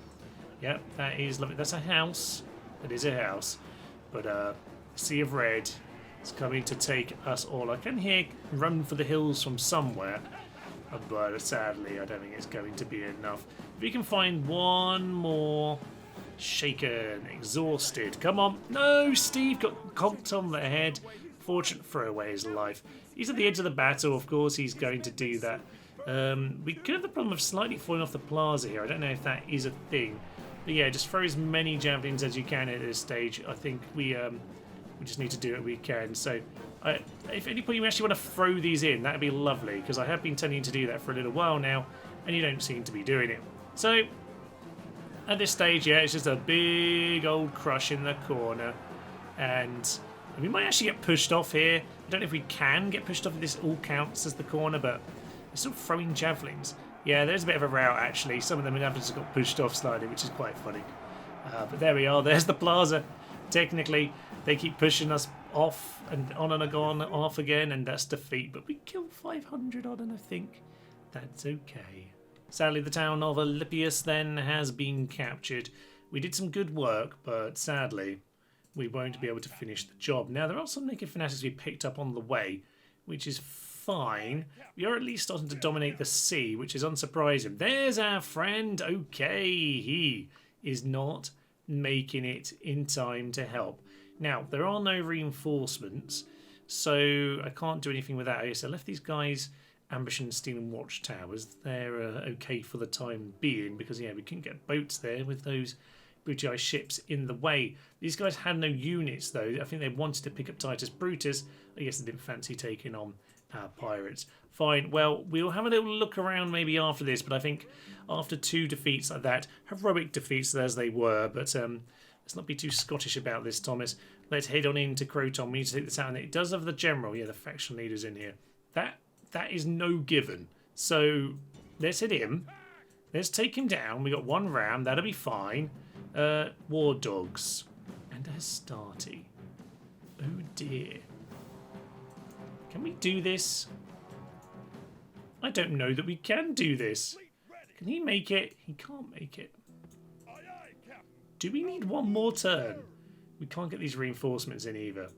Yep, that is lovely. That's a house. That is a house. But sea of red is coming to take us all. I can hear run for the hills from somewhere. But sadly, I don't think it's going to be enough. If we can find one more shaken, exhausted. Come on. No, Steve got conked on the head. Fortunate throw away his life. He's at the edge of the battle. Of course, he's going to do that. We could have the problem of slightly falling off the plaza here. I don't know if that is a thing. But yeah, just throw as many javelins as you can at this stage. I think we just need to do what we can. So if at any point you actually want to throw these in, that would be lovely, because I have been telling you to do that for a little while now, and you don't seem to be doing it. So at this stage, yeah, it's just a big old crush in the corner, and we might actually get pushed off here. I don't know if we can get pushed off if this all counts as the corner, but they're still throwing javelins. Yeah, there's a bit of a rout actually. Some of them have just got pushed off slightly, which is quite funny. But there we are. There's the plaza. Technically, they keep pushing us off and on and on, off again, and that's defeat. But we killed 500 odd, and I think that's okay. Sadly, the town of Alipius then has been captured. We did some good work, but sadly, we won't be able to finish the job. Now, there are some naked fanatics we picked up on the way, which is fine. We are at least starting to dominate the sea, which is unsurprising. There's our friend. Okay, he is not making it in time to help. Now, there are no reinforcements, so I can't do anything with that. Okay, so I left these guys ambush and steel and watchtowers. They're okay for the time being because, yeah, we couldn't get boats there with those Brutii ships in the way. These guys had no units, though. I think they wanted to pick up Titus Brutus. I guess they didn't fancy taking on pirates. Fine. Well, we'll have a little look around maybe after this, but I think after 2 defeats like that, heroic defeats as they were, but let's not be too Scottish about this, Thomas. Let's head on into Croton. We need to take this out, and it does have the general. Yeah, the faction leaders in here. That is no given. So let's hit him. Let's take him down. We got 1 ram. That'll be fine. War dogs and a Hastati. Oh dear. Can we do this? I don't know that we can do this. Can he make it? He can't make it. Do we need 1 more turn? We can't get these reinforcements in either.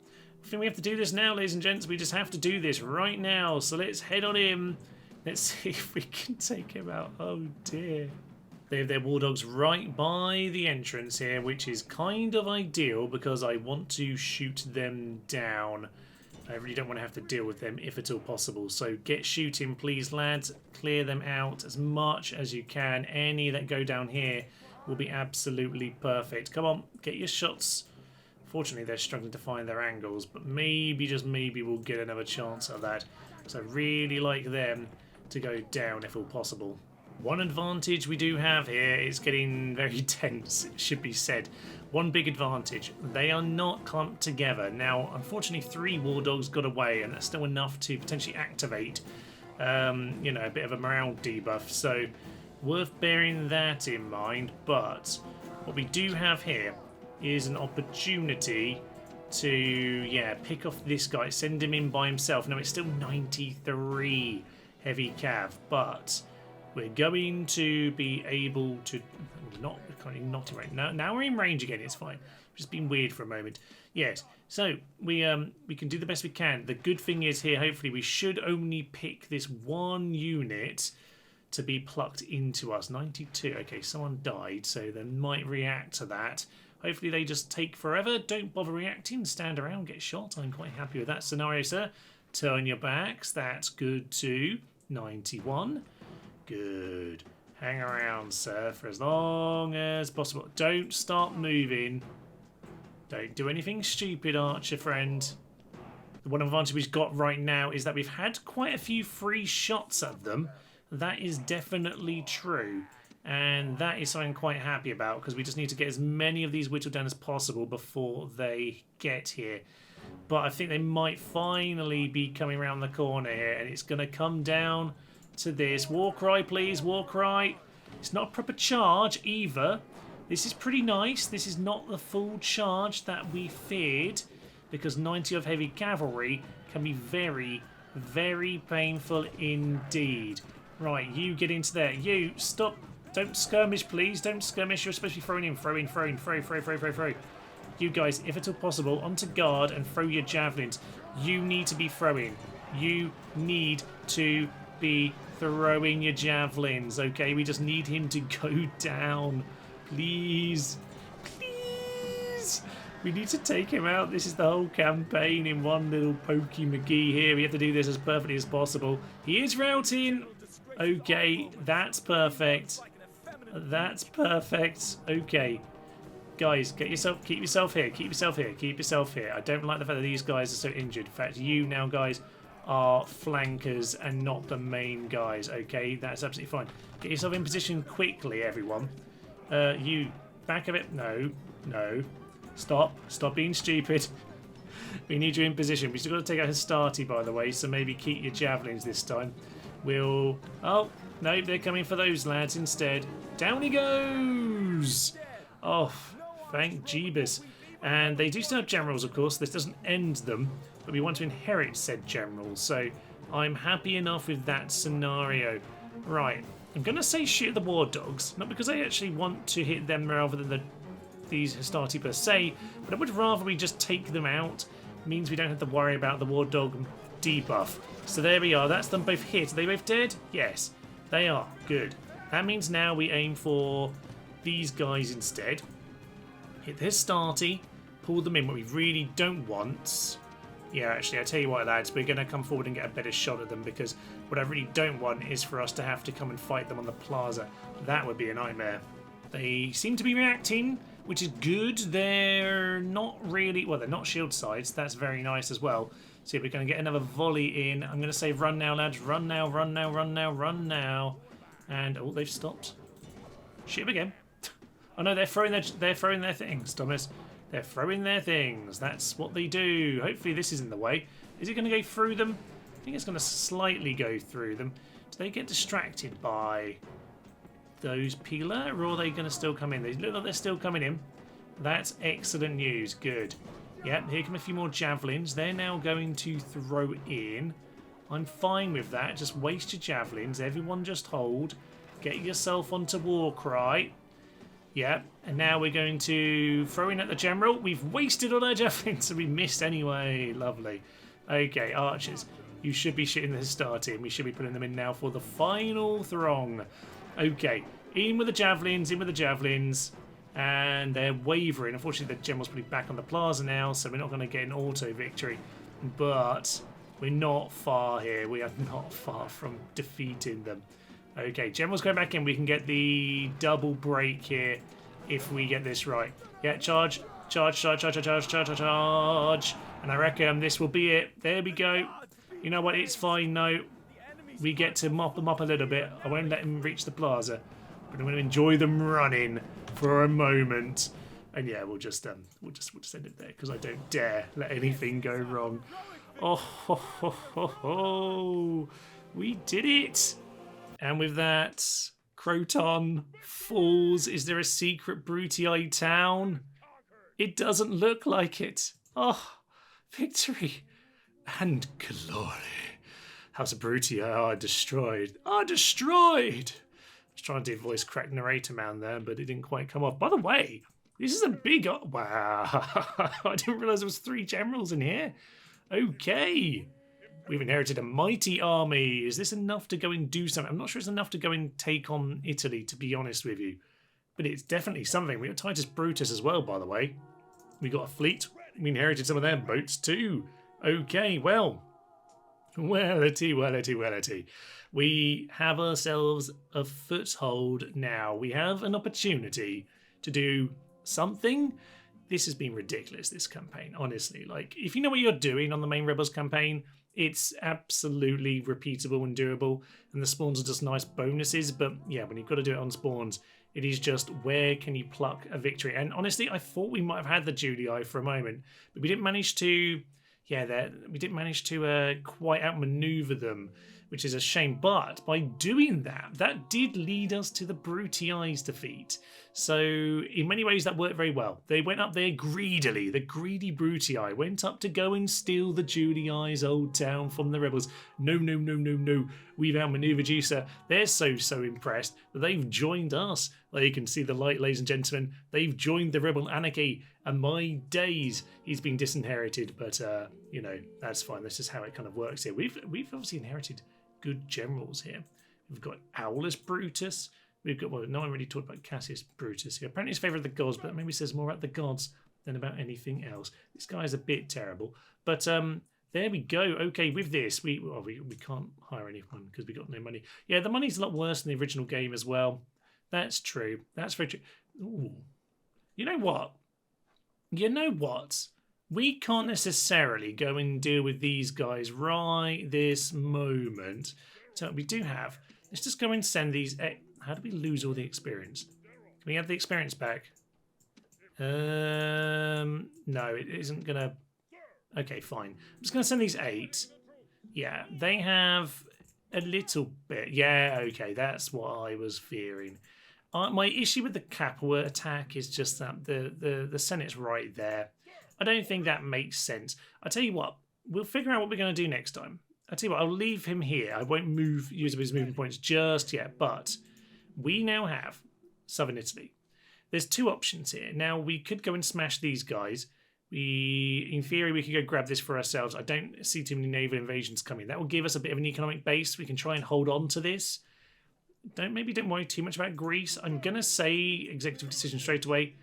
I think we have to do this now, ladies and gents. We just have to do this right now. So let's head on him. Let's see if we can take him out. Oh dear. They have their war dogs right by the entrance here, which is kind of ideal because I want to shoot them down. I really don't want to have to deal with them if at all possible. So get shooting, please, lads. Clear them out as much as you can. Any that go down here will be absolutely perfect. Come on, get your shots. Fortunately, they're struggling to find their angles, but maybe, just maybe, we'll get another chance at that. So I really like them to go down if all possible. One advantage we do have here is getting very tense, it should be said. One big advantage, they are not clumped together. Now, unfortunately, 3 war dogs got away, and that's still enough to potentially activate, you know, a bit of a morale debuff. So, worth bearing that in mind. But what we do have here is an opportunity to, yeah, pick off this guy, send him in by himself. Now, it's still 93 heavy cav, but we're going to be able to not right now we're in range again. It's fine. Just been weird for a moment. Yes. So we can do the best we can. The good thing is here, hopefully, we should only pick this 1 unit to be plucked into us. 92. Okay, someone died, so they might react to that. Hopefully they just take forever. Don't bother reacting. Stand around, get shot. I'm quite happy with that scenario, sir. Turn your backs. That's good too. 91. Good. Hang around, sir, for as long as possible. Don't start moving. Don't do anything stupid, archer friend. The one advantage we've got right now is that we've had quite a few free shots at them. That is definitely true. And that is something I'm quite happy about, because we just need to get as many of these whittled down as possible before they get here. But I think they might finally be coming around the corner here, and it's going to come down to this. War cry, please. War cry. It's not a proper charge either. This is pretty nice. This is not the full charge that we feared, because 90 of heavy cavalry can be very, very painful indeed. Right, you get into there. You, stop. Don't skirmish, please. Don't skirmish. You're supposed to be throwing in. Throw. You guys, if at all possible, onto guard and throw your javelins. You need to be throwing. You need to be throwing your javelins, okay? We just need him to go down. Please. Please. We need to take him out. This is the whole campaign in one little pokey McGee here. We have to do this as perfectly as possible. He is routing. Okay, that's perfect. That's perfect. Okay. Guys, keep yourself here. I don't like the fact that these guys are so injured. In fact, you now, guys, are flankers and not the main guys, okay? That's absolutely fine. Get yourself in position quickly, everyone. You, back of it. No. Stop being stupid. We need you in position. We still got to take out Hastati, by the way, so maybe keep your javelins this time. We'll... Oh, no, they're coming for those lads instead. Down he goes! Oh, thank Jeebus. And they do still have generals, of course. This doesn't end them, but we want to inherit said generals. So I'm happy enough with that scenario. Right, I'm going to say shoot the war dogs. Not because I actually want to hit them rather than these Hastati per se, but I would rather we just take them out. It means we don't have to worry about the war dog debuff. So there we are. That's them both hit. Are they both dead? Yes, they are. Good. That means now we aim for these guys instead. Hit the Hastati. pull them in. What we really don't want... Yeah, actually, I tell you what, lads, we're going to come forward and get a better shot at them, because what I really don't want is for us to have to come and fight them on the plaza. That would be a nightmare. They seem to be reacting, which is good. They're not really... Well, they're not shield sides. That's very nice as well. So we're going to get another volley in. I'm going to say run now, lads. Run now, run now, run now, run now. And, oh, they've stopped. Shoot them again. Oh, no, they're throwing their things, Thomas. They're throwing their things. That's what they do. Hopefully this isn't the way. Is it going to go through them? I think it's going to slightly go through them. Do they get distracted by those peeler, or are they going to still come in? They look like they're still coming in. That's excellent news. Good. Yep, here come a few more javelins. They're now going to throw in. I'm fine with that. Just waste your javelins. Everyone just hold. Get yourself onto Warcry. Yep, and now we're going to throw in at the general. We've wasted all our javelins, so we missed anyway. Lovely. Okay, archers. You should be shooting the star team. We should be putting them in now for the final throng. Okay, in with the javelins, in with the javelins. And they're wavering. Unfortunately, the general's probably back on the plaza now, so we're not going to get an auto victory. But we're not far here. We are not far from defeating them. Okay, general's going back in. We can get the double break here if we get this right. Yeah, charge, charge, charge, charge, charge, charge, charge, charge. And I reckon this will be it. There we go. You know what? It's fine. No, we get to mop them up a little bit. I won't let them reach the plaza, but I'm going to enjoy them running for a moment. And yeah, we'll just end it there, because I don't dare let anything go wrong. Oh, ho, ho, ho, ho. We did it. And with that, Croton falls. Is there a secret Brutii town? It doesn't look like it. Oh, victory and glory. House of Brutii are destroyed. Are destroyed. I was trying to do voice crack narrator man there, but it didn't quite come off. By the way, this is a big... Wow. I didn't realise there was 3 generals in here. Okay. We've inherited a mighty army. Is this enough to go and do something? I'm not sure it's enough to go and take on Italy, to be honest with you. But it's definitely something. We got Titus Brutus as well, by the way. We got a fleet. We inherited some of their boats too. Okay, well. Wellity. We have ourselves a foothold now. We have an opportunity to do something. This has been ridiculous, this campaign, honestly. Like, if you know what you're doing on the main Rebels campaign, it's absolutely repeatable and doable, and the spawns are just nice bonuses. But yeah, when you've got to do it on spawns, it is just where can you pluck a victory. And honestly, I thought we might have had the Getae for a moment, but we didn't manage to. Yeah, we didn't manage to quite outmaneuver them, which is a shame. But by doing that, that did lead us to the Brutii's defeat. So in many ways, that worked very well. They went up there greedily. The greedy Brutii went up to go and steal the Getae's old town from the rebels. No. We've outmaneuvered you, sir. They're so impressed that they've joined us. There you can see the light, ladies and gentlemen. They've joined the rebel anarchy. And my days, he's been disinherited. But, you know, that's fine. That's just how it kind of works here. We've obviously inherited good generals here. We've got Aulus Brutus. We've got, well, no one really talked about Cassius Brutus here. Apparently he's favourite of the gods, but maybe says more about the gods than about anything else. This guy's a bit terrible. But there we go. Okay, with this, we can't hire anyone because we got no money. Yeah, the money's a lot worse than the original game as well. That's true. That's very true. Ooh. You know what? We can't necessarily go and deal with these guys right this moment. So we do have... Let's just go and send these... How do we lose all the experience? Can we have the experience back? No, it isn't going to... Okay, fine. I'm just going to send these 8. Yeah, they have a little bit. Yeah, okay, that's what I was fearing. My issue with the Capua attack is just that the Senate's right there. I don't think that makes sense. I'll tell you what, we'll figure out what we're going to do next time. I'll tell you what, I'll leave him here. I won't use up his movement points just yet, but we now have southern Italy. There's 2 options here. Now, we could go and smash these guys. In theory, we could go grab this for ourselves. I don't see too many naval invasions coming. That will give us a bit of an economic base. We can try and hold on to this. Don't worry too much about Greece. I'm going to say executive decision straight away.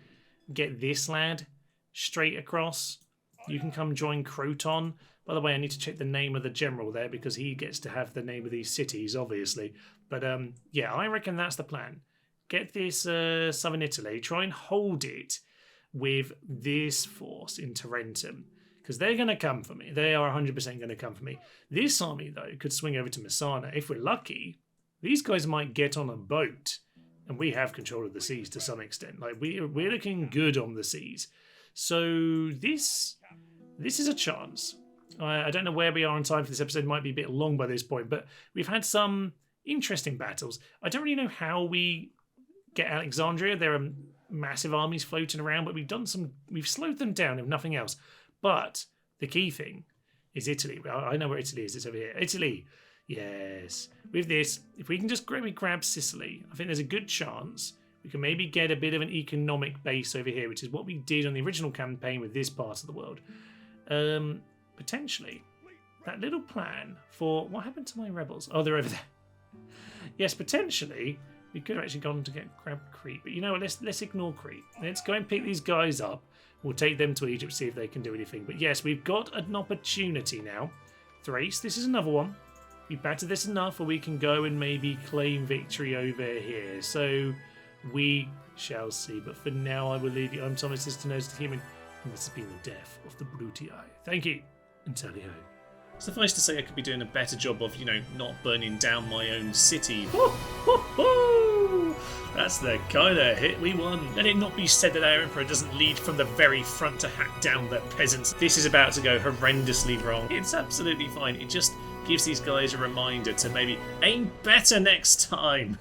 Get this lad. straight across. You can come join Croton. By the way, I need to check the name of the general there because he gets to have the name of these cities, obviously. But yeah, I reckon that's the plan. Get this southern Italy, try and hold it with this force in Tarentum. Because they're going to come for me. They are 100% going to come for me. This army, though, could swing over to Messana. If we're lucky, these guys might get on a boat. And we have control of the seas to some extent. Like, we're looking good on the seas. So this is a chance. I don't know where we are on time for this episode. It might be a bit long by this point. But we've had some interesting battles. I don't really know how we get Alexandria. There are massive armies floating around. But we've slowed them down, if nothing else. But the key thing is Italy. I know where Italy is. It's over here. Italy. Yes. With this, if we can just grab Sicily, I think there's a good chance we can maybe get a bit of an economic base over here, which is what we did on the original campaign with this part of the world. Potentially, that little plan for... What happened to my rebels? Oh, they're over there. Yes, potentially, we could have actually gone to grab Crete. But you know what? Let's ignore Crete. Let's go and pick these guys up. We'll take them to Egypt, see if they can do anything. But yes, we've got an opportunity now. Thrace, this is another one. We battered this enough where we can go and maybe claim victory over here. So we shall see. But for now, I will leave you. I'm Thomas, this is Nerfed the Human, and this has been the death of the Brutii. Thank you, and tally-ho. Suffice to say, I could be doing a better job of, not burning down my own city. That's the kind of hit we won. Let it not be said that our emperor doesn't lead from the very front to hack down the peasants. This is about to go horrendously wrong. It's absolutely fine. It just gives these guys a reminder to maybe aim better next time.